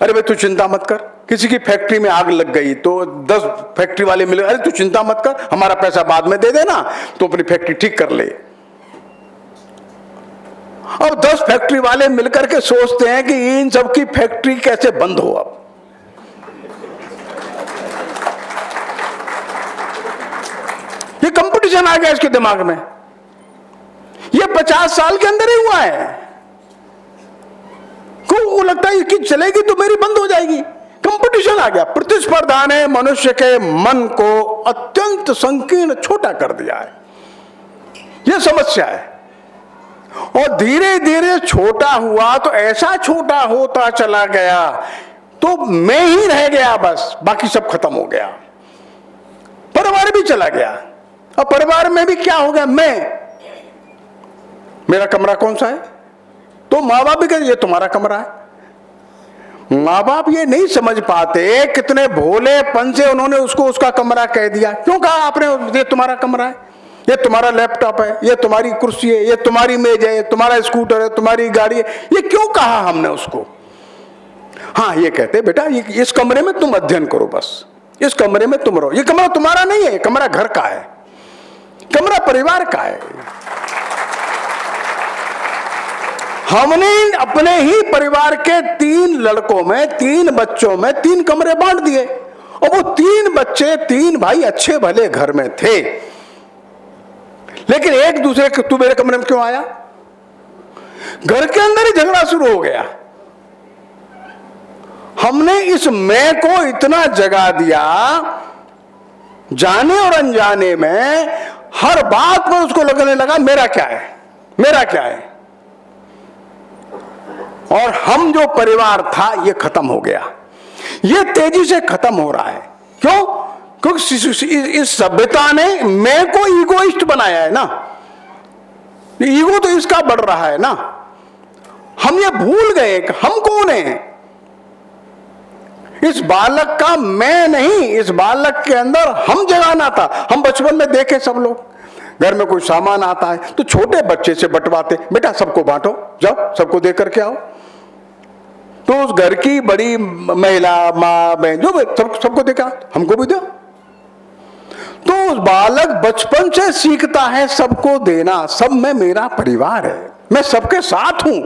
अरे भाई तू चिंता मत कर। किसी की फैक्ट्री में आग लग गई तो 10 फैक्ट्री वाले मिले, अरे तू चिंता मत कर, हमारा पैसा बाद में दे देना, तो अपनी फैक्ट्री ठीक कर ले। अब 10 फैक्ट्री वाले मिलकर के सोचते हैं कि इन सब की फैक्ट्री कैसे बंद हो। अब ये कंपटीशन आ गया इसके दिमाग में। ये 50 साल के अंदर ही हुआ है। को लगता है कि चलेगी तो मेरी बंद हो जाएगी। कंपटीशन आ गया, प्रतिस्पर्धा ने मनुष्य के मन को अत्यंत संकीर्ण छोटा कर दिया है। यह समस्या है। और धीरे धीरे छोटा हुआ तो ऐसा छोटा होता चला गया तो मैं ही रह गया, बस बाकी सब खत्म हो गया। परिवार भी चला गया। और परिवार में भी क्या हो गया, मेरा कमरा कौन सा है, तो माँ बाप भी कहते ये तुम्हारा कमरा है। माँ बाप ये नहीं समझ पाते, कितने भोलेपन से उन्होंने उसको उसका कमरा कह दिया। क्यों कहा आपने ये तुम्हारा कमरा है, ये तुम्हारा लैपटॉप है, ये तुम्हारी कुर्सी है, ये तुम्हारी मेज है, ये तुम्हारा स्कूटर है, तुम्हारी गाड़ी है, ये क्यों कहा हमने उसको। हाँ, ये कहते बेटा इस कमरे में तुम अध्ययन करो, बस इस कमरे में तुम रहो। ये कमरा तुम्हारा नहीं है, कमरा घर का है, कमरा परिवार का है। हमने अपने ही परिवार के 3 लड़कों में, 3 बच्चों में 3 कमरे बांट दिए। और वो 3 बच्चे, 3 भाई अच्छे भले घर में थे, लेकिन एक दूसरे के, तू मेरे कमरे में क्यों आया, घर के अंदर ही झगड़ा शुरू हो गया। हमने इस मैं को इतना जगा दिया, जाने और अनजाने में हर बात पर उसको लगने लगा मेरा क्या है, मेरा क्या है। और हम जो परिवार था ये खत्म हो गया। ये तेजी से खत्म हो रहा है। क्यों? क्योंकि इस सभ्यता ने मैं को ईगोइस्ट बनाया है ना। ईगो तो इसका बढ़ रहा है ना। हम ये भूल गए कि हम कौन हैं। इस बालक का मैं नहीं, इस बालक के अंदर हम जगाना था। हम बचपन में देखे सब लोग, घर में कोई सामान आता है तो छोटे बच्चे से बंटवाते, बेटा सबको बांटो, जाओ सबको दे करके आओ। तो उस घर की बड़ी महिला, माँ, बहन जो सबको देखा, हमको भी दो। तो उस बालक बचपन से सीखता है सबको देना। सब में मेरा परिवार है, मैं सबके साथ हूं,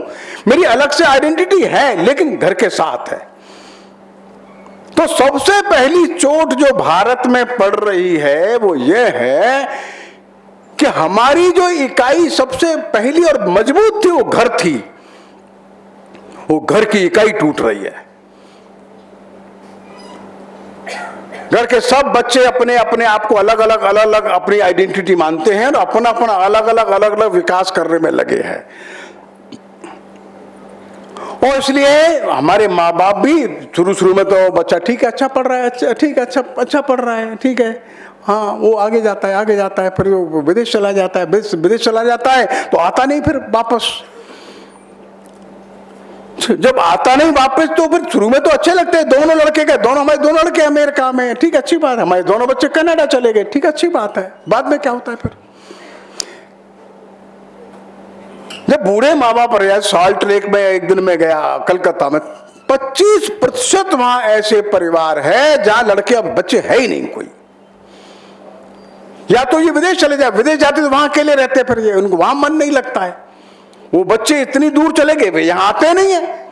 मेरी अलग से आइडेंटिटी है लेकिन घर के साथ है। तो सबसे पहली चोट जो भारत में पड़ रही है वो ये है कि हमारी जो इकाई सबसे पहली और मजबूत थी वो घर थी, वो घर की इकाई टूट रही है। घर के सब बच्चे अपने अपने आप को अलग अलग अपनी आइडेंटिटी मानते हैं और अपना अपना अलग अलग विकास करने में लगे हैं। और इसलिए हमारे माँ बाप भी शुरू में तो बच्चा ठीक है, अच्छा पढ़ रहा है, अच्छा ठीक है, अच्छा पढ़ रहा है, ठीक है, हाँ वो आगे जाता है, फिर वो विदेश चला जाता है, विदेश चला जाता है तो आता नहीं फिर वापस। जब आता नहीं वापस तो फिर शुरू में तो अच्छे लगते हैं, दोनों लड़के के, हमारे दोनों लड़के अमेरिका में, ठीक अच्छी बात है, हमारे दोनों बच्चे कनाडा चले गए, ठीक अच्छी बात है। बाद में क्या होता है फिर, जब बूढ़े माँ बाप रहे, सॉल्ट लेक में एक दिन में गया कलकत्ता में, 25% वहां ऐसे परिवार है जहां लड़के अब बच्चे है ही नहीं कोई। या तो ये विदेश चले जाए, विदेश जाते तो वहां अकेले रहते, फिर ये उनको वहां मन नहीं लगता है। वो बच्चे इतनी दूर चले गए, वे यहां आते नहीं है।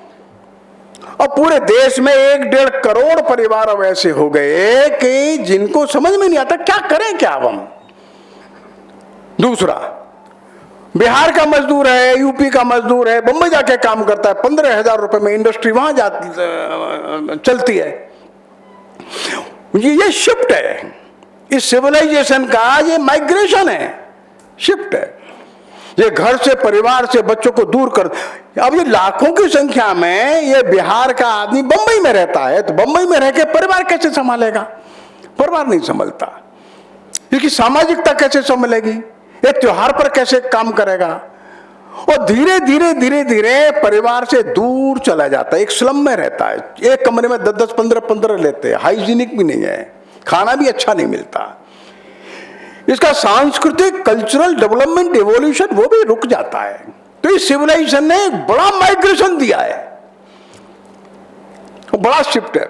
और पूरे देश में 1-1.5 करोड़ परिवार अब ऐसे हो गए कि जिनको समझ में नहीं आता क्या करें क्या अब हम। दूसरा, बिहार का मजदूर है, यूपी का मजदूर है, बंबई जाके काम करता है, 15,000 रुपए में इंडस्ट्री वहां चलती है। ये शिफ्ट है, इस सिविलाइजेशन का ये माइग्रेशन है, शिफ्ट है। ये घर से, परिवार से बच्चों को दूर कर। अब ये लाखों की संख्या में ये बिहार का आदमी बंबई में रहता है, तो बंबई में रह के परिवार कैसे संभालेगा? परिवार नहीं संभलता। इसकी सामाजिकता कैसे संभलेगी? ये त्योहार पर कैसे काम करेगा? और धीरे धीरे परिवार से दूर चला जाता है, एक स्लम में रहता है, एक कमरे में 10-10, 15-15 लेते हैं, हाइजीनिक भी नहीं है, खाना भी अच्छा नहीं मिलता। इसका सांस्कृतिक, कल्चरल डेवलपमेंट, एवोल्यूशन वो भी रुक जाता है। तो इस सिविलाइजेशन ने एक बड़ा माइग्रेशन दिया है, बड़ा शिफ्ट है।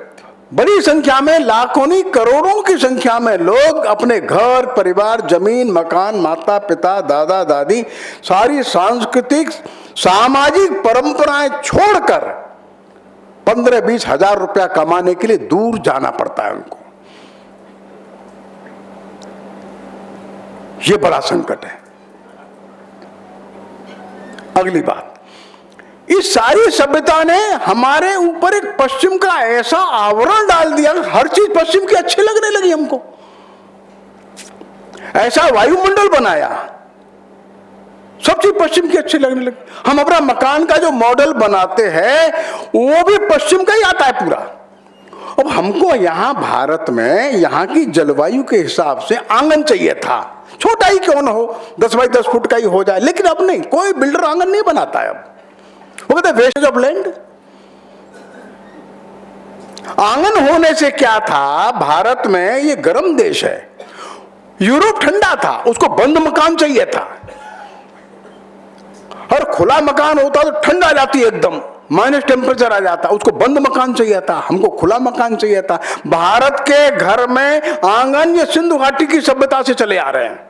बड़ी संख्या में, लाखों नहीं करोड़ों की संख्या में लोग अपने घर, परिवार, जमीन, मकान, माता पिता, दादा दादी, सारी सांस्कृतिक सामाजिक परंपराएं छोड़कर 15-20 हजार रुपया कमाने के लिए दूर जाना पड़ता है उनको। ये बड़ा संकट है। अगली बात, इस सारी सभ्यता ने हमारे ऊपर एक पश्चिम का ऐसा आवरण डाल दिया, हर चीज पश्चिम की अच्छी लगने लगी हमको, ऐसा वायुमंडल बनाया, सब चीज पश्चिम की अच्छी लगने लगी। हम अपना मकान का जो मॉडल बनाते हैं वो भी पश्चिम का ही आता है पूरा। अब हमको यहां भारत में यहां की जलवायु के हिसाब से आंगन चाहिए था, छोटा ही क्यों ना हो, 10 बाई 10 फुट का ही हो जाए, लेकिन अब नहीं, कोई बिल्डर आंगन नहीं बनाता है। अब वो कहते वेस्टेज ऑफ लैंड। आंगन होने से क्या था, भारत में ये गर्म देश है, यूरोप ठंडा था, उसको बंद मकान चाहिए था। और खुला मकान होता तो ठंड आ जाती एकदम, माइनस टेम्परेचर आ जाता, उसको बंद मकान चाहिए था, हमको खुला मकान चाहिए था। भारत के घर में आंगन ये सिंधु घाटी की सभ्यता से चले आ रहे हैं,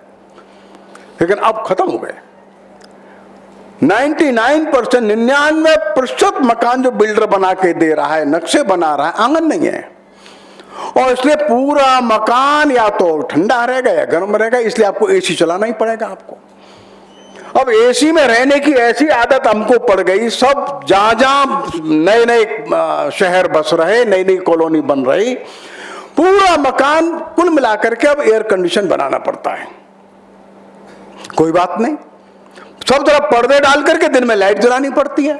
लेकिन अब खत्म हो गए। 99% मकान जो बिल्डर बना के दे रहा है, नक्शे बना रहा है, आंगन नहीं है, और इसलिए पूरा मकान या तो ठंडा रहेगा या गर्म रहेगा, इसलिए आपको एसी चलाना ही पड़ेगा आपको। अब एसी में रहने की ऐसी आदत हमको पड़ गई, सब जहां जहां नए नए शहर बस रहे, नई नई कॉलोनी बन रही, पूरा मकान कुल मिलाकर के अब एयर कंडीशन बनाना पड़ता है। कोई बात नहीं, सब तरफ पर्दे डाल करके दिन में लाइट जलानी पड़ती है,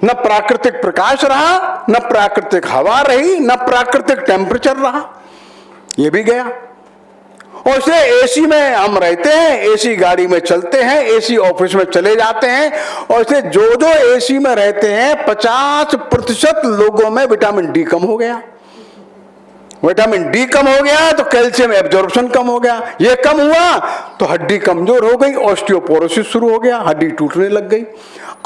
न प्राकृतिक प्रकाश रहा, न प्राकृतिक हवा रही, न प्राकृतिक टेम्परेचर रहा, ये भी गया। और इसलिए एसी में हम रहते हैं, एसी गाड़ी में चलते हैं, एसी ऑफिस में चले जाते हैं, और इसलिए जो जो एसी में रहते हैं 50% लोगों में विटामिन डी कम हो गया। विटामिन डी कम हो गया तो कैल्शियम एब्जॉर्प्शन कम हो गया, ये कम हुआ तो हड्डी कमजोर हो गई, ऑस्टियोपोरोसिस शुरू हो गया, हड्डी टूटने लग गई।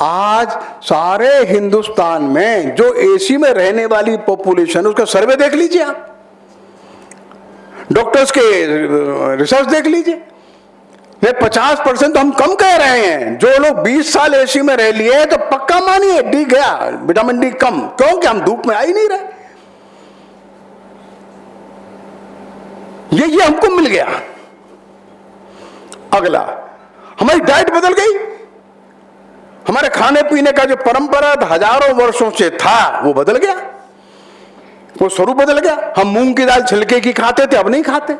आज सारे हिंदुस्तान में जो एसी में रहने वाली पॉपुलेशन, उसका सर्वे देख लीजिए आप, डॉक्टर्स के रिसर्च देख लीजिए, 50% तो हम कम कह रहे हैं। जो लोग 20 साल एसी में रह लिए तो पक्का मानिए डी गया, विटामिन डी कम, क्योंकि हम धूप में आ ही नहीं रहे। ये हमको मिल गया। अगला, हमारी डाइट बदल गई, हमारे खाने पीने का जो परंपरा हजारों वर्षों से था वो बदल गया, वो स्वरूप बदल गया। हम मूंग की दाल छिलके की खाते थे, अब नहीं खाते।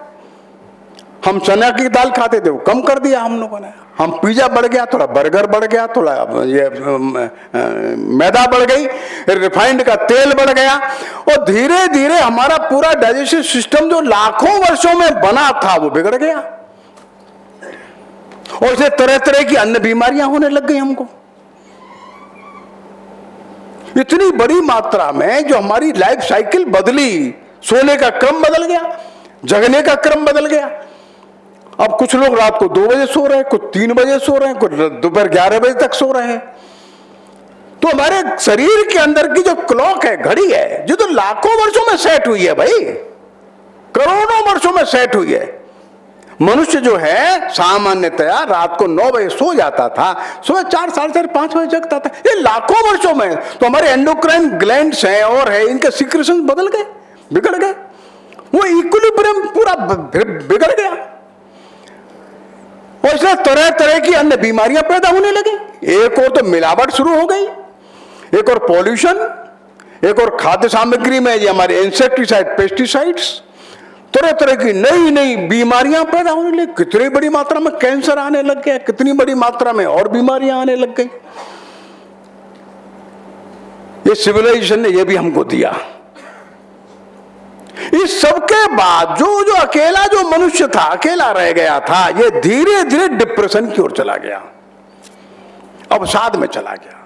हम चना की दाल खाते थे, वो कम कर दिया हम लोगों ने। हम पिज्जा बढ़ गया, थोड़ा बर्गर बढ़ गया, थोड़ा ये मैदा बढ़ गई, रिफाइंड का तेल बढ़ गया, और धीरे धीरे हमारा पूरा डाइजेस्टिव सिस्टम जो लाखों वर्षों में बना था वो बिगड़ गया, और इसे तरह तरह की अन्य बीमारियां होने लग गई हमको। इतनी बड़ी मात्रा में जो हमारी लाइफ साइकिल बदली, सोने का क्रम बदल गया, जगने का क्रम बदल गया। अब कुछ लोग रात को 2 बजे सो रहे हैं, कुछ 3 बजे सो रहे हैं, कुछ दोपहर 11 बजे तक सो रहे हैं। तो हमारे शरीर के अंदर की जो क्लॉक है, घड़ी है, जो तो लाखों वर्षों में सेट हुई है भाई, करोड़ों वर्षों में सेट हुई है। मनुष्य जो है सामान्यतया रात को 9 बजे सो जाता था, सुबह 4, 4:30, 5 बजे जगता था। ये लाखों वर्षों में तो हमारे एंडोक्राइन ग्लैंड्स हैं और है, इनके सिक्रेशन बदल गए, बिगड़ गए, वो इक्विलिब्रियम पूरा बिगड़ गया, और इसलिए तरह तरह की अन्य बीमारियां पैदा होने लगी। एक और तो मिलावट शुरू हो गई, एक और पॉल्यूशन, एक और खाद्य सामग्री में ये हमारे इंसेक्टिसाइड, पेस्टिसाइड्स, तरह तरह की नई नई बीमारियां पैदा होने लगी। कितनी बड़ी मात्रा में कैंसर आने लग गया, कितनी बड़ी मात्रा में और बीमारियां आने लग गई। ये सिविलाइजेशन ने ये भी हमको दिया। इस सबके बाद जो अकेला जो मनुष्य था, अकेला रह गया था, ये धीरे धीरे डिप्रेशन की ओर चला गया, अवसाद में चला गया।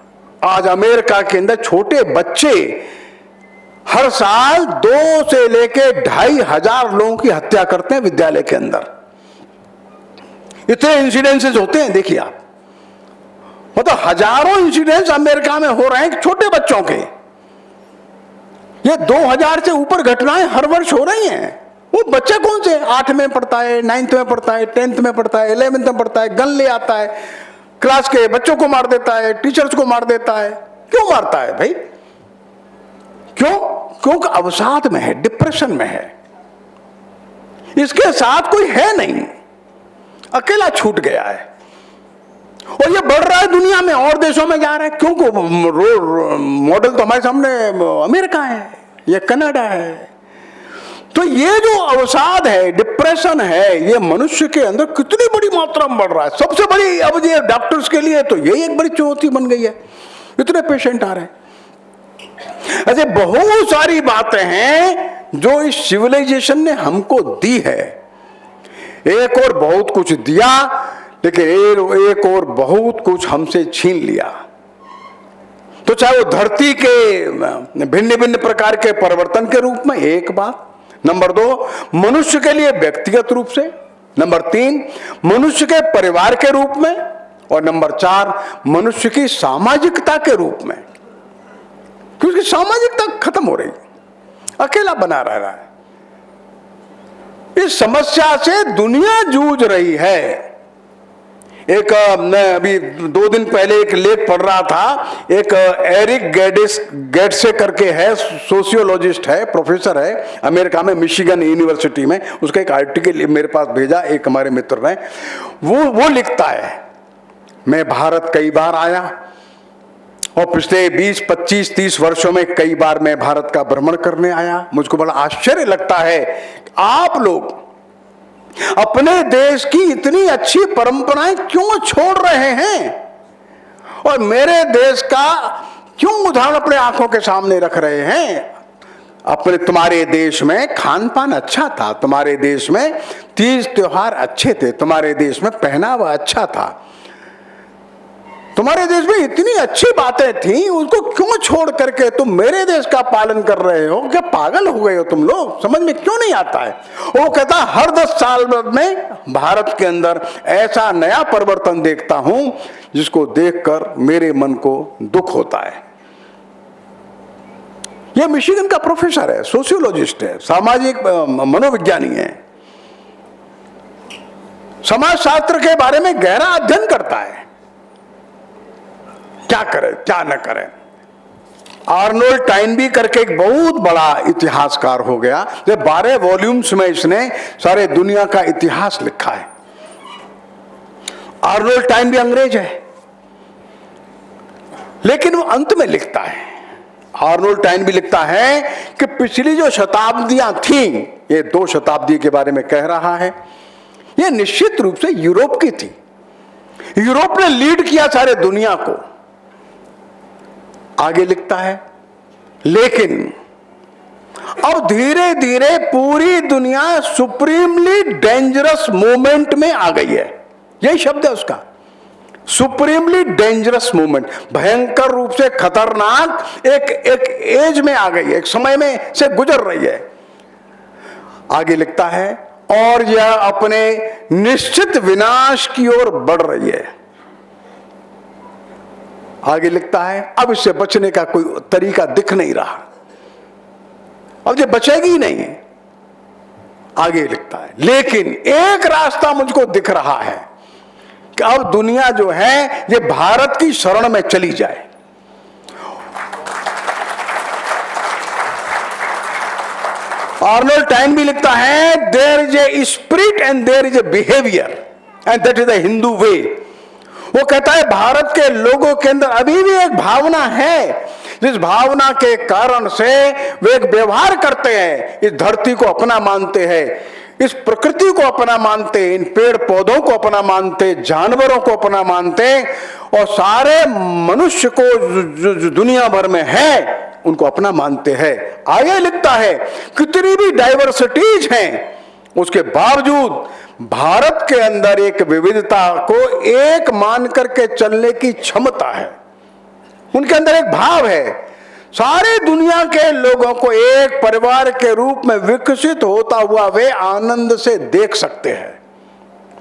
आज अमेरिका के अंदर छोटे बच्चे हर साल 2 से लेके 2,500 लोगों की हत्या करते हैं विद्यालय के अंदर। इतने इंसिडेंसेस होते हैं, देखिए आप, मतलब हजारों इंसिडेंट्स अमेरिका में हो रहे हैं छोटे बच्चों के। ये 2000 से ऊपर घटनाएं हर वर्ष हो रही हैं। वो बच्चे कौन से 8 में पढ़ता है, 9th में पढ़ता है, 10th में पढ़ता है, 11th में पढ़ता है, गन ले आता है, क्लास के बच्चों को मार देता है, टीचर्स को मार देता है। क्यों मारता है भाई? क्यों? क्योंकि अवसाद में है, डिप्रेशन में है, इसके साथ कोई है नहीं। अकेला छूट गया है और ये बढ़ रहा है दुनिया में, और देशों में जा रहा है। क्योंकि मॉडल तो हमारे सामने अमेरिका है, ये कनाडा है। तो ये जो अवसाद है, डिप्रेशन है, ये मनुष्य के अंदर कितनी बड़ी मात्रा में बढ़ रहा है। सबसे बड़ी अब ये डॉक्टर्स के लिए तो यही एक बड़ी चुनौती बन गई है, इतने पेशेंट आ रहे हैं। ऐसे बहुत सारी बातें हैं जो इस सिविलाइजेशन ने हमको दी है। एक और बहुत कुछ दिया, लेकिन एक और बहुत कुछ हमसे छीन लिया। तो चाहे वो धरती के भिन्न भिन्न प्रकार के परिवर्तन के रूप में, एक बात। नंबर 2, मनुष्य के लिए व्यक्तिगत रूप से। नंबर 3, मनुष्य के परिवार के रूप में। और नंबर 4, मनुष्य की सामाजिकता के रूप में, क्योंकि सामाजिकता खत्म हो रही, अकेला बना रह रहा है। इस समस्या से दुनिया जूझ रही है। एक मैं अभी 2 दिन पहले एक लेख पढ़ रहा था, एक एरिक गेट्से करके है, सोशियोलॉजिस्ट है, प्रोफेसर है अमेरिका में, मिशिगन यूनिवर्सिटी में। उसका एक आर्टिकल मेरे पास भेजा एक हमारे मित्र ने। वो लिखता है, मैं भारत कई बार आया और पिछले 20, 25, 30 वर्षों में कई बार मैं भारत का भ्रमण करने आया। मुझको बड़ा आश्चर्य लगता है, आप लोग अपने देश की इतनी अच्छी परंपराएं क्यों छोड़ रहे हैं और मेरे देश का क्यों उदाहरण अपने आंखों के सामने रख रहे हैं। तुम्हारे देश में खान पान अच्छा था, तुम्हारे देश में तीज त्योहार अच्छे थे, तुम्हारे देश में पहनावा अच्छा था, तुम्हारे देश में इतनी अच्छी बातें थी, उसको क्यों छोड़ करके तुम मेरे देश का पालन कर रहे हो? क्या पागल हो गए हो तुम लोग? समझ में क्यों नहीं आता है? वो कहता हर 10 साल में भारत के अंदर ऐसा नया परिवर्तन देखता हूं जिसको देखकर मेरे मन को दुख होता है। यह मिशिगन का प्रोफेसर है, सोशियोलॉजिस्ट है, सामाजिक मनोविज्ञानी है, समाजशास्त्र के बारे में गहरा अध्ययन करता है। क्या करे क्या न करे। आर्नोल्ड टाइनबी करके एक बहुत बड़ा इतिहासकार हो गया, जो 12 वॉल्यूम्स में इसने सारे दुनिया का इतिहास लिखा है। आर्नोल्ड टाइनबी अंग्रेज है, लेकिन वो अंत में लिखता है, आर्नोल्ड टाइनबी लिखता है कि पिछली जो शताब्दियां थी, ये 2 शताब्दी के बारे में कह रहा है, ये निश्चित रूप से यूरोप की थी। यूरोप ने लीड किया सारे दुनिया को। आगे लिखता है, लेकिन अब धीरे धीरे पूरी दुनिया सुप्रीमली डेंजरस मोमेंट में आ गई है। यही शब्द है उसका, सुप्रीमली डेंजरस मोमेंट। भयंकर रूप से खतरनाक एक एज में आ गई है, एक समय में से गुजर रही है। आगे लिखता है, और यह अपने निश्चित विनाश की ओर बढ़ रही है। आगे लिखता है, अब इससे बचने का कोई तरीका दिख नहीं रहा, अब ये बचेगी ही नहीं। आगे लिखता है, लेकिन एक रास्ता मुझको दिख रहा है कि अब दुनिया जो है ये भारत की शरण में चली जाए। आर्नोल्ड टाइनबी लिखता है, there is a spirit and there is a behaviour and that is the Hindu way. वो कहता है भारत के लोगों के अंदर अभी भी एक भावना है, जिस भावना के कारण से वे एक व्यवहार करते हैं, इस धरती को अपना मानते हैं, इस प्रकृति को अपना मानते, इन पेड़ पौधों को अपना मानते, जानवरों को अपना मानते, और सारे मनुष्य को जो दुनिया भर में है उनको अपना मानते हैं। आगे लिखता है, कितनी भी डाइवर्सिटीज हैं उसके बावजूद भारत के अंदर एक विविधता को एक मान करके चलने की क्षमता है। उनके अंदर एक भाव है, सारे दुनिया के लोगों को एक परिवार के रूप में विकसित होता हुआ वे आनंद से देख सकते हैं।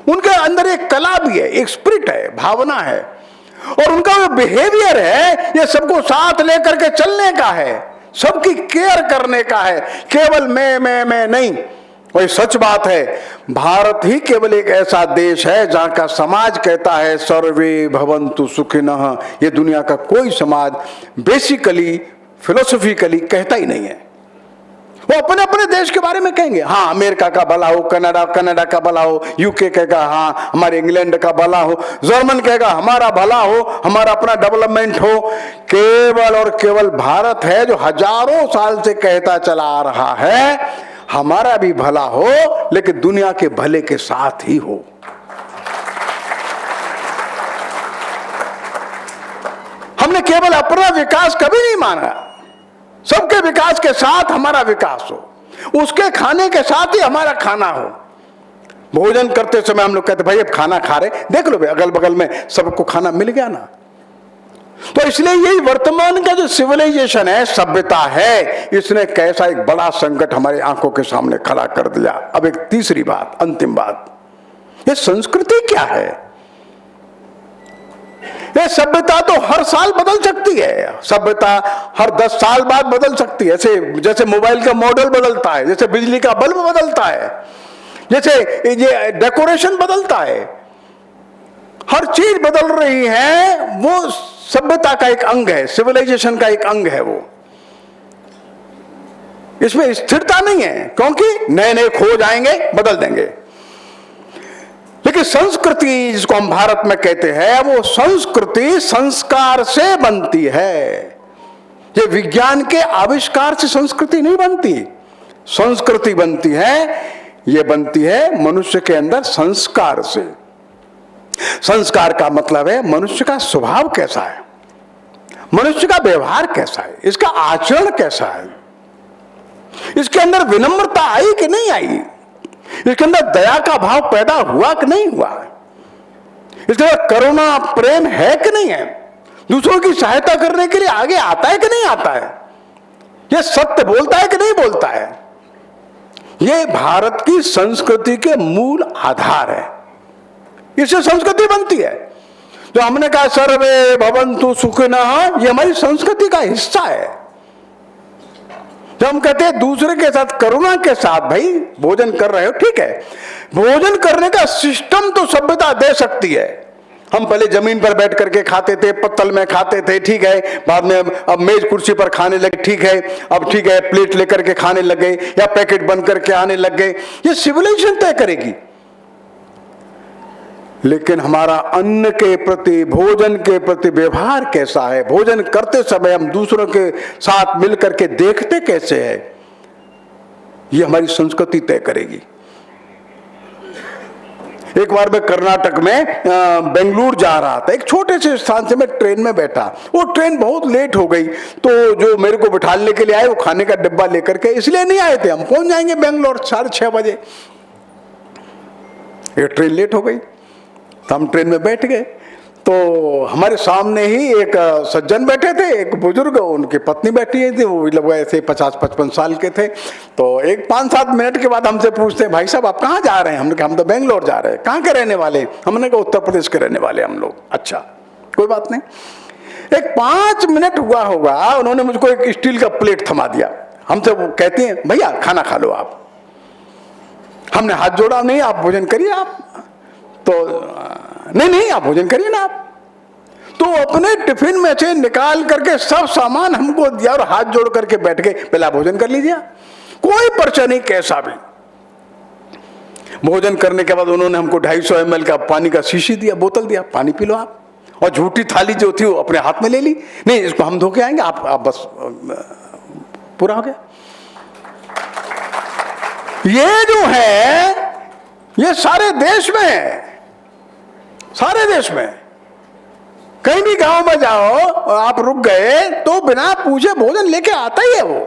उनके अंदर एक कला भी है, एक स्पिरिट है, भावना है, और उनका जो बिहेवियर है ये सबको साथ लेकर के चलने का है, सबकी केयर करने का है, केवल मैं नहीं। और ये सच बात है, भारत ही केवल एक ऐसा देश है जहां का समाज कहता है सर्वे भवन्तु सुखिनः। ये दुनिया का कोई समाज बेसिकली फिलोसॉफिकली कहता ही नहीं है। वो अपने अपने देश के बारे में कहेंगे, हाँ अमेरिका का भला हो, कनाडा का भला हो, यूके कहेगा हाँ हमारे इंग्लैंड का भला हो, जर्मन कहेगा हमारा भला हो, हमारा अपना डेवलपमेंट हो। केवल और केवल भारत है जो हजारों साल से कहता चला आ रहा है हमारा भी भला हो, लेकिन दुनिया के भले के साथ ही हो। हमने केवल अपना विकास कभी नहीं माना, सबके विकास के साथ हमारा विकास हो, उसके खाने के साथ ही हमारा खाना हो। भोजन करते समय हम लोग कहते भाई अब खाना खा रहे, देख लो भाई अगल बगल में सबको खाना मिल गया ना। तो इसलिए यही वर्तमान का जो सिविलाइजेशन है, सभ्यता है, इसने कैसा एक बड़ा संकट हमारी आंखों के सामने खड़ा कर दिया। अब एक तीसरी बात, अंतिम बात, ये संस्कृति क्या है? ये सभ्यता तो हर साल बदल सकती है, सभ्यता हर 10 साल बाद बदल सकती है। जैसे मोबाइल का मॉडल बदलता है, जैसे बिजली का बल्ब बदलता है, जैसे ये डेकोरेशन बदलता है, हर चीज बदल रही है। वो सभ्यता का एक अंग है, सिविलाइजेशन का एक अंग है वो। इसमें स्थिरता नहीं है, क्योंकि नए नए खोज आएंगे, बदल देंगे। लेकिन संस्कृति जिसको हम भारत में कहते हैं, वो संस्कृति संस्कार से बनती है। ये विज्ञान के आविष्कार से संस्कृति नहीं बनती। संस्कृति बनती है, ये बनती है मनुष्य के अंदर संस्कार से। संस्कार का मतलब है मनुष्य का स्वभाव कैसा है, मनुष्य का व्यवहार कैसा है, इसका आचरण कैसा है, इसके अंदर विनम्रता आई कि नहीं आई, इसके अंदर दया का भाव पैदा हुआ कि नहीं हुआ, इसके अंदर करुणा प्रेम है कि नहीं है, दूसरों की सहायता करने के लिए आगे आता है कि नहीं आता है, यह सत्य बोलता है कि नहीं बोलता है। यह भारत की संस्कृति के मूल आधार है, इससे संस्कृति बनती है। जो हमने कहा सर्वे भवन्तु सुखिनः, ये हमारी संस्कृति का हिस्सा है। जब हम कहते हैं दूसरे के साथ करुणा के साथ, भाई भोजन कर रहे हो ठीक है, भोजन करने का सिस्टम तो सभ्यता दे सकती है। हम पहले जमीन पर बैठ करके खाते थे, पत्तल में खाते थे, ठीक है, बाद में अब मेज कुर्सी पर खाने लगे, ठीक है, अब ठीक है प्लेट लेकर के खाने लगे या पैकेट बन करके आने लग गए। ये सिविलाइजेशन तय करेगी। लेकिन हमारा अन्न के प्रति, भोजन के प्रति व्यवहार कैसा है, भोजन करते समय हम दूसरों के साथ मिलकर के देखते कैसे है, ये हमारी संस्कृति तय करेगी। एक बार मैं कर्नाटक में बेंगलुरु जा रहा था, एक छोटे से स्थान से मैं ट्रेन में बैठा, वो ट्रेन बहुत लेट हो गई, तो जो मेरे को बिठाने के लिए आए वो खाने का डिब्बा लेकर के, इसलिए नहीं आए थे, हम पहुंच जाएंगे बेंगलोर 6:30 बजे। ये ट्रेन लेट हो गई तो हम ट्रेन में बैठ गए, तो हमारे सामने ही एक सज्जन बैठे थे, एक बुजुर्ग, उनकी पत्नी बैठी थी, वो लोग ऐसे 50-55 साल के थे। तो एक 5-7 मिनट के बाद हमसे पूछते, भाई साहब आप कहाँ जा रहे हैं? हमने कहा हम तो बेंगलोर जा रहे हैं। कहाँ के रहने वाले? हमने कहा उत्तर प्रदेश के रहने वाले हम लोग। अच्छा कोई बात नहीं। एक 5 मिनट हुआ होगा, उन्होंने मुझको एक स्टील का प्लेट थमा दिया, हमसे वो कहते हैं भैया खाना खा लो आप। हमने हाथ जोड़ा, नहीं आप भोजन करिए आप, तो नहीं आप भोजन करिए ना आप। तो अपने टिफिन में से निकाल करके सब सामान हमको दिया और हाथ जोड़ करके बैठ गए, पहला भोजन कर लीजिए। कोई पर्चा नहीं कैसा भी। भोजन करने के बाद उन्होंने हमको 250 ml का पानी का शीशी दिया, बोतल दिया, पानी पी लो आप। और झूठी थाली जो थी वो अपने हाथ में ले ली, नहीं इसको हम धो के आएंगे, आप बस पूरा हो गया। ये जो है ये सारे देश में है, सारे देश में। कहीं भी गांव में जाओ और आप रुक गए तो बिना पूछे भोजन लेके आता ही है वो।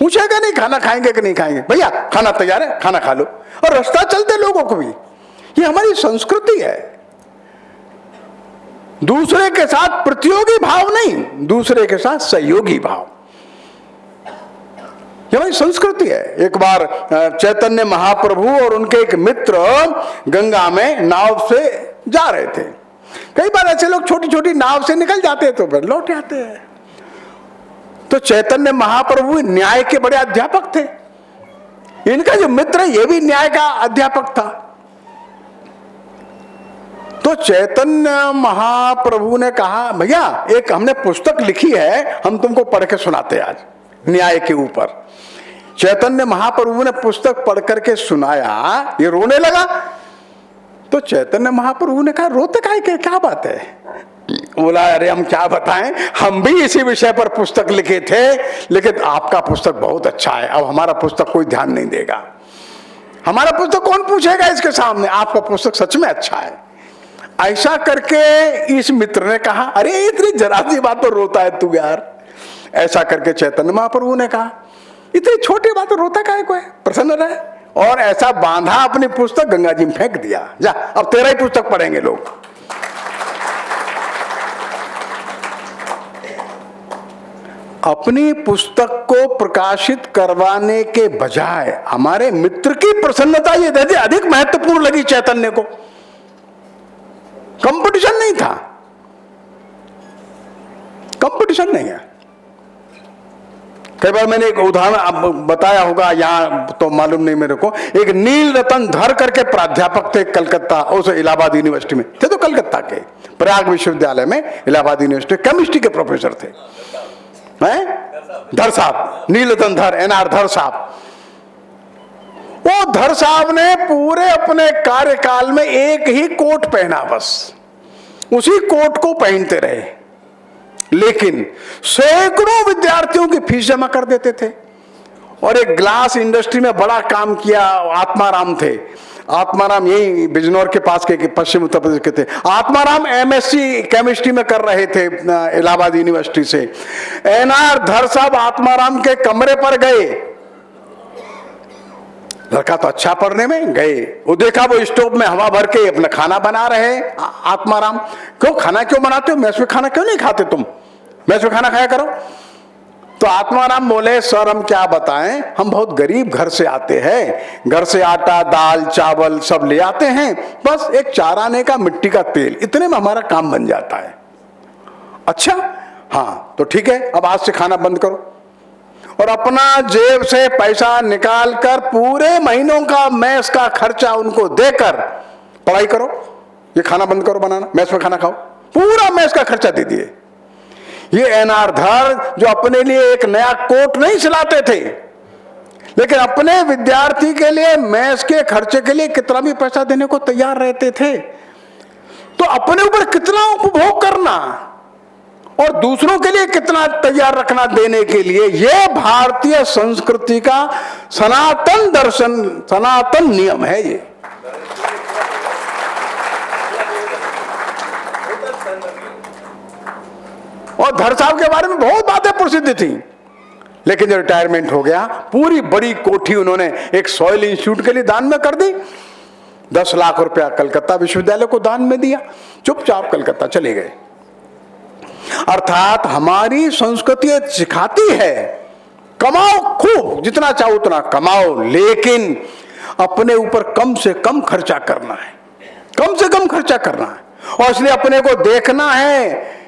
पूछेगा नहीं खाना खाएंगे कि नहीं खाएंगे, भैया खाना तैयार है खाना खा लो, और रास्ता चलते लोगों को भी। ये हमारी संस्कृति है। दूसरे के साथ प्रतियोगी भाव नहीं, दूसरे के साथ सहयोगी भाव, ये हमारी संस्कृति है। एक बार चैतन्य महाप्रभु और उनके एक मित्र गंगा में नाव से जा रहे थे। कई बार ऐसे लोग छोटी छोटी नाव से निकल जाते हैं तो फिर लौट आते हैं। तो चैतन्य महाप्रभु न्याय के बड़े अध्यापक थे, इनका जो मित्र है ये भी न्याय का अध्यापक था। तो चैतन्य महाप्रभु ने कहा भैया एक हमने पुस्तक लिखी है, हम तुमको पढ़ के सुनाते आज न्याय के ऊपर। चैतन्य महाप्रभु ने पुस्तक पढ़ करके सुनाया, ये रोने लगा। तो चैतन्य महाप्रभु ने कहा रोते काहे के, क्या बात है? बोला अरे हम क्या बताएं, हम भी इसी विषय पर पुस्तक लिखे थे, लेकिन आपका पुस्तक बहुत अच्छा है, अब हमारा पुस्तक कोई ध्यान नहीं देगा, हमारा पुस्तक कौन पूछेगा इसके सामने, आपका पुस्तक सच में अच्छा है। ऐसा करके इस मित्र ने कहा अरे इतनी जरा सी बात तो रोता है तू यार। ऐसा करके चैतन्य महाप्रभु ने कहा इतनी छोटी बात तो रोता काहे को है, प्रसन्न रहे। और ऐसा बांधा अपनी पुस्तक गंगा जी में फेंक दिया, जा अब तेरा ही पुस्तक पढ़ेंगे लोग। अपनी पुस्तक को प्रकाशित करवाने के बजाय हमारे मित्र की प्रसन्नता ये दे अधिक महत्वपूर्ण लगी चैतन्य को। कंपटीशन नहीं था, कंपटीशन नहीं है। कई बार मैंने एक उदाहरण आप बताया होगा, यहां तो मालूम नहीं मेरे को। एक नील रतन धर करके प्राध्यापक थे कलकत्ता, उस इलाहाबाद यूनिवर्सिटी में थे, तो कलकत्ता के प्रयाग विश्वविद्यालय में इलाहाबाद यूनिवर्सिटी केमिस्ट्री के प्रोफेसर थे। धर साहब, नील रतन धर, एनआर धर साहब। वो धर साहब ने पूरे अपने कार्यकाल में एक ही कोट पहना, बस उसी कोट को पहनते रहे, लेकिन सैकड़ों विद्यार्थियों की फीस जमा कर देते थे। और एक ग्लास इंडस्ट्री में बड़ा काम किया, आत्माराम थे। आत्माराम यही बिजनौर के पास के पश्चिम उत्तर प्रदेश के थे। आत्माराम एमएससी केमिस्ट्री में कर रहे थे इलाहाबाद यूनिवर्सिटी से। एनआर धर साहब आत्माराम के कमरे पर गए, लड़का तो अच्छा पढ़ने में, गए, वो देखा वो स्टोव में हवा भर के अपना खाना बना रहे। आत्माराम, क्यों खाना क्यों बनाते हो, मैस में खाना क्यों नहीं खाते तुम, मैस में खाना खाया करो। तो आत्माराम बोले सर हम क्या बताएं, हम बहुत गरीब घर से आते हैं, घर से आटा दाल चावल सब ले आते हैं, बस एक चाराने का मिट्टी का तेल, इतने में हमारा काम बन जाता है। अच्छा हाँ तो ठीक है, अब आज से खाना बंद करो। और अपना जेब से पैसा निकाल कर पूरे महीनों का मैस का खर्चा उनको देकर पढ़ाई करो, ये खाना बंद करो बनाना, मैस में खाना खाओ, पूरा मैस का खर्चा दे दिए। ये एनआर धर जो अपने लिए एक नया कोट नहीं सिलाते थे, लेकिन अपने विद्यार्थी के लिए मैस के खर्चे के लिए कितना भी पैसा देने को तैयार रहते थे। तो अपने ऊपर कितना उपभोग करना और दूसरों के लिए कितना तैयार रखना देने के लिए, यह भारतीय संस्कृति का सनातन दर्शन, सनातन नियम है। ये और धर साहब के बारे में बहुत बातें प्रसिद्ध थी, लेकिन जब रिटायरमेंट हो गया, पूरी बड़ी कोठी उन्होंने एक सॉइल इंस्टीट्यूट के लिए दान में कर दी। 10 लाख रुपया कलकत्ता विश्वविद्यालय को दान में दिया, चुपचाप कलकत्ता चले गए। अर्थात हमारी संस्कृति सिखाती है कमाओ खूब, जितना चाहो उतना कमाओ, लेकिन अपने ऊपर कम से कम खर्चा करना है, कम से कम खर्चा करना है। और इसलिए अपने को देखना है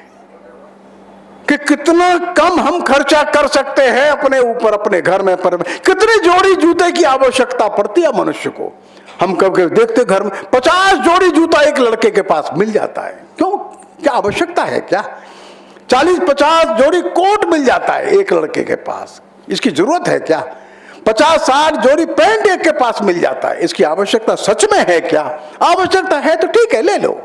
कि कितना कम हम खर्चा कर सकते हैं अपने ऊपर, अपने घर में। पर कितनी जोड़ी जूते की आवश्यकता पड़ती है मनुष्य को। हम कभी देखते घर में 50 जोड़ी जूता एक लड़के के पास मिल जाता है, क्यों, क्या आवश्यकता है क्या? 40-50 जोड़ी कोट मिल जाता है एक लड़के के पास, इसकी जरूरत है क्या? 50-60 जोड़ी पैंट एक के पास मिल जाता है, इसकी आवश्यकता सच में है क्या? आवश्यकता है तो ठीक है ले लो,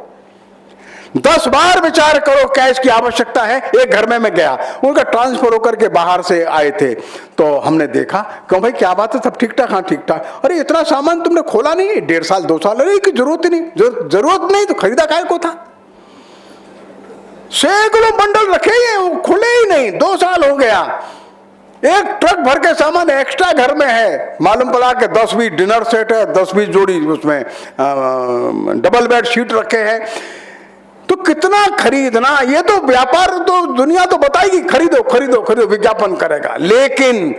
10 बार विचार करो क्या इसकी आवश्यकता है। एक घर में मैं गया, उनका ट्रांसफर होकर के बाहर से आए थे, तो हमने देखा, क्यों भाई क्या बात है, सब ठीक ठाक? हाँ ठीक ठाक। अरे इतना सामान तुमने खोला नहीं, 1.5 साल 2 साल, अरे की जरूरत ही नहीं, जरूरत नहीं तो खरीदा काहे को था? सैकड़ों बंडल रखे ही वो खुले ही नहीं, 2 साल हो गया, एक ट्रक भर के सामान एक्स्ट्रा घर में है। मालूम पड़ा कि 10-20 डिनर सेट है, 10-20 जोड़ी उसमें डबल बेड शीट रखे हैं। तो कितना खरीदना, ये तो व्यापार तो दुनिया तो बताएगी खरीदो खरीदो खरीदो, विज्ञापन करेगा, लेकिन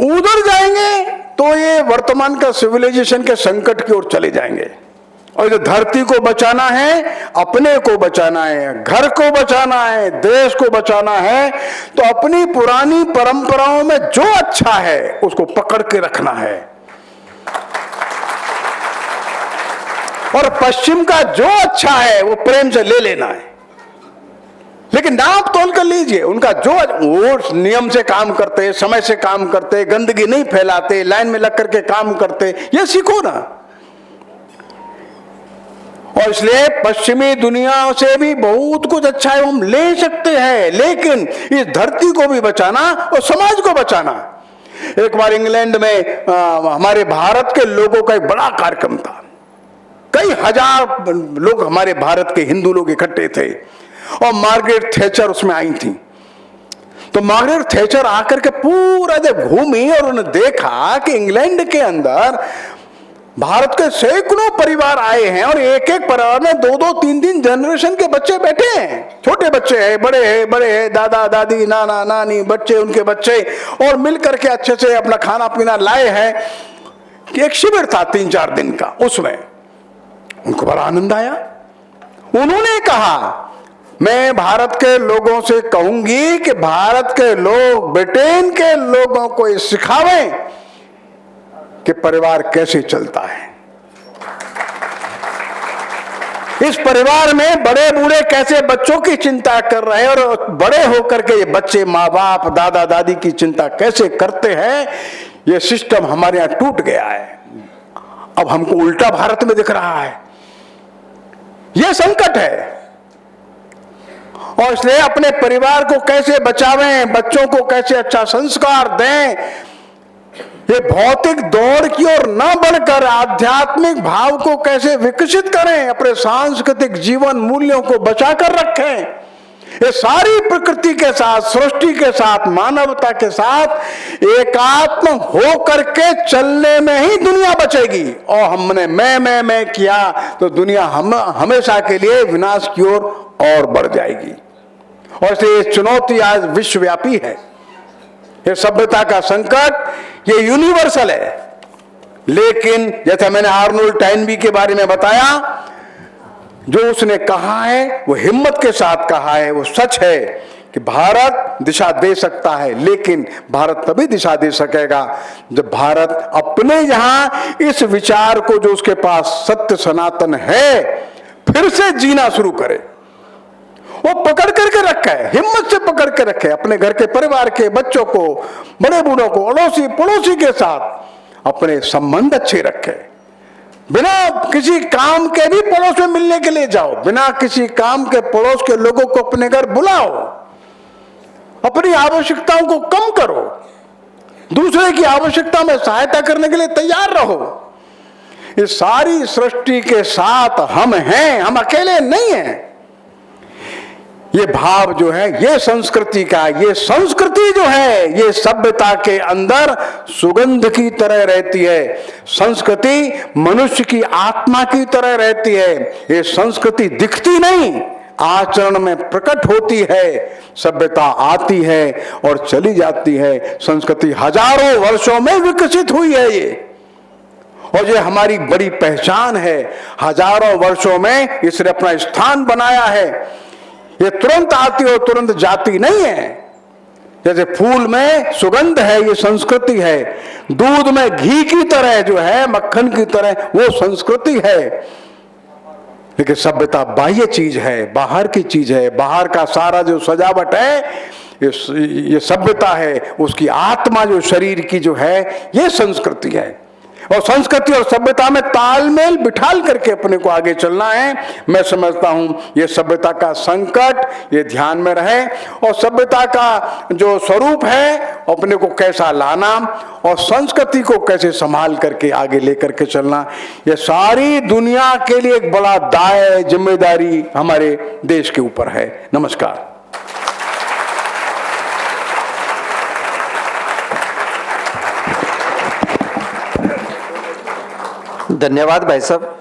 उधर जाएंगे तो ये वर्तमान का सिविलाइजेशन के संकट की ओर चले जाएंगे। और जो धरती को बचाना है, अपने को बचाना है, घर को बचाना है, देश को बचाना है, तो अपनी पुरानी परंपराओं में जो अच्छा है उसको पकड़ के रखना है, और पश्चिम का जो अच्छा है वो प्रेम से ले लेना है। लेकिन नाप तोल कर लीजिए, उनका जो वो नियम से काम करते, समय से काम करते, गंदगी नहीं फैलाते, लाइन में लग करके काम करते, ये सीखो ना। और इसलिए पश्चिमी दुनिया से भी बहुत कुछ अच्छा है हम ले सकते हैं, लेकिन इस धरती को भी बचाना और समाज को बचाना। एक बार इंग्लैंड में हमारे भारत के लोगों का एक बड़ा कार्यक्रम था, कई हजार लोग हमारे भारत के हिंदू लोग इकट्ठे थे और मार्गरेट थैचर उसमें आई थी। तो मार्गरेट थैचर आकर के पूरा जब घूमी और उन्होंने देखा कि इंग्लैंड के अंदर भारत के सैकड़ों परिवार आए हैं और एक एक परिवार में 2-2, 3-3 जनरेशन के बच्चे बैठे हैं, छोटे बच्चे हैं, बड़े हैं, दादा दादी, नाना नानी, बच्चे, उनके बच्चे, और मिलकर के अच्छे से अपना खाना पीना लाए हैं। एक शिविर था 3-4 दिन का, उसमें उनको बड़ा आनंद आया। उन्होंने कहा मैं भारत के लोगों से कहूंगी कि भारत के लोग ब्रिटेन के लोगों को ये सिखावें कि परिवार कैसे चलता है। इस परिवार में बड़े बूढ़े कैसे बच्चों की चिंता कर रहे हैं और बड़े होकर के ये बच्चे माँ बाप, दादा दादी की चिंता कैसे करते हैं। ये सिस्टम हमारे यहां टूट गया है, अब हमको उल्टा भारत में दिख रहा है। यह संकट है और इसलिए अपने परिवार को कैसे बचावें, बच्चों को कैसे अच्छा संस्कार दें, ये भौतिक दौड़ की ओर न बढ़कर आध्यात्मिक भाव को कैसे विकसित करें, अपने सांस्कृतिक जीवन मूल्यों को बचाकर रखें। ये सारी प्रकृति के साथ, सृष्टि के साथ, मानवता के साथ एकात्म हो करके चलने में ही दुनिया बचेगी। और हमने मैं किया तो दुनिया हमेशा के लिए विनाश की ओर और बढ़ जाएगी। और इसलिए ये चुनौती आज विश्वव्यापी है, ये सभ्यता का संकट, ये यूनिवर्सल है। लेकिन जैसे मैंने आर्नोल्ड टॉयनबी के बारे में बताया, जो उसने कहा है वो हिम्मत के साथ कहा है, वो सच है कि भारत दिशा दे सकता है, लेकिन भारत तभी दिशा दे सकेगा जब भारत अपने यहां इस विचार को, जो उसके पास सत्य सनातन है, फिर से जीना शुरू करे। वो पकड़ करके रखा है, हिम्मत से पकड़ के रखे, अपने घर के परिवार के बच्चों को, बड़े बूढ़ों को, अड़ोसी पड़ोसी के साथ अपने संबंध अच्छे रखे। बिना किसी काम के भी पड़ोस में मिलने के लिए जाओ, बिना किसी काम के पड़ोस के लोगों को अपने घर बुलाओ, अपनी आवश्यकताओं को कम करो, दूसरे की आवश्यकता में सहायता करने के लिए तैयार रहो। इस सारी सृष्टि के साथ हम हैं, हम अकेले नहीं हैं। ये भाव जो है, ये संस्कृति का, ये संस्कृति जो है, ये सभ्यता के अंदर सुगंध की तरह रहती है। संस्कृति मनुष्य की आत्मा की तरह रहती है। ये संस्कृति दिखती नहीं, आचरण में प्रकट होती है। सभ्यता आती है और चली जाती है, संस्कृति हजारों वर्षों में विकसित हुई है ये, और ये हमारी बड़ी पहचान है। हजारों वर्षों में इसने अपना स्थान बनाया है। ये तुरंत आती और तुरंत जाती नहीं है। जैसे फूल में सुगंध है, ये संस्कृति है। दूध में घी की तरह जो है, मक्खन की तरह, वो संस्कृति है। लेकिन सभ्यता बाह्य चीज है, बाहर की चीज है। बाहर का सारा जो सजावट है, ये सभ्यता है। उसकी आत्मा जो शरीर की जो है, ये संस्कृति है। और संस्कृति और सभ्यता में तालमेल बिठाल करके अपने को आगे चलना है। मैं समझता हूं ये सभ्यता का संकट ये ध्यान में रहे, और सभ्यता का जो स्वरूप है अपने को कैसा लाना और संस्कृति को कैसे संभाल करके आगे लेकर के चलना, ये सारी दुनिया के लिए एक बड़ा दाय जिम्मेदारी हमारे देश के ऊपर है। नमस्कार। धन्यवाद भाई साहब।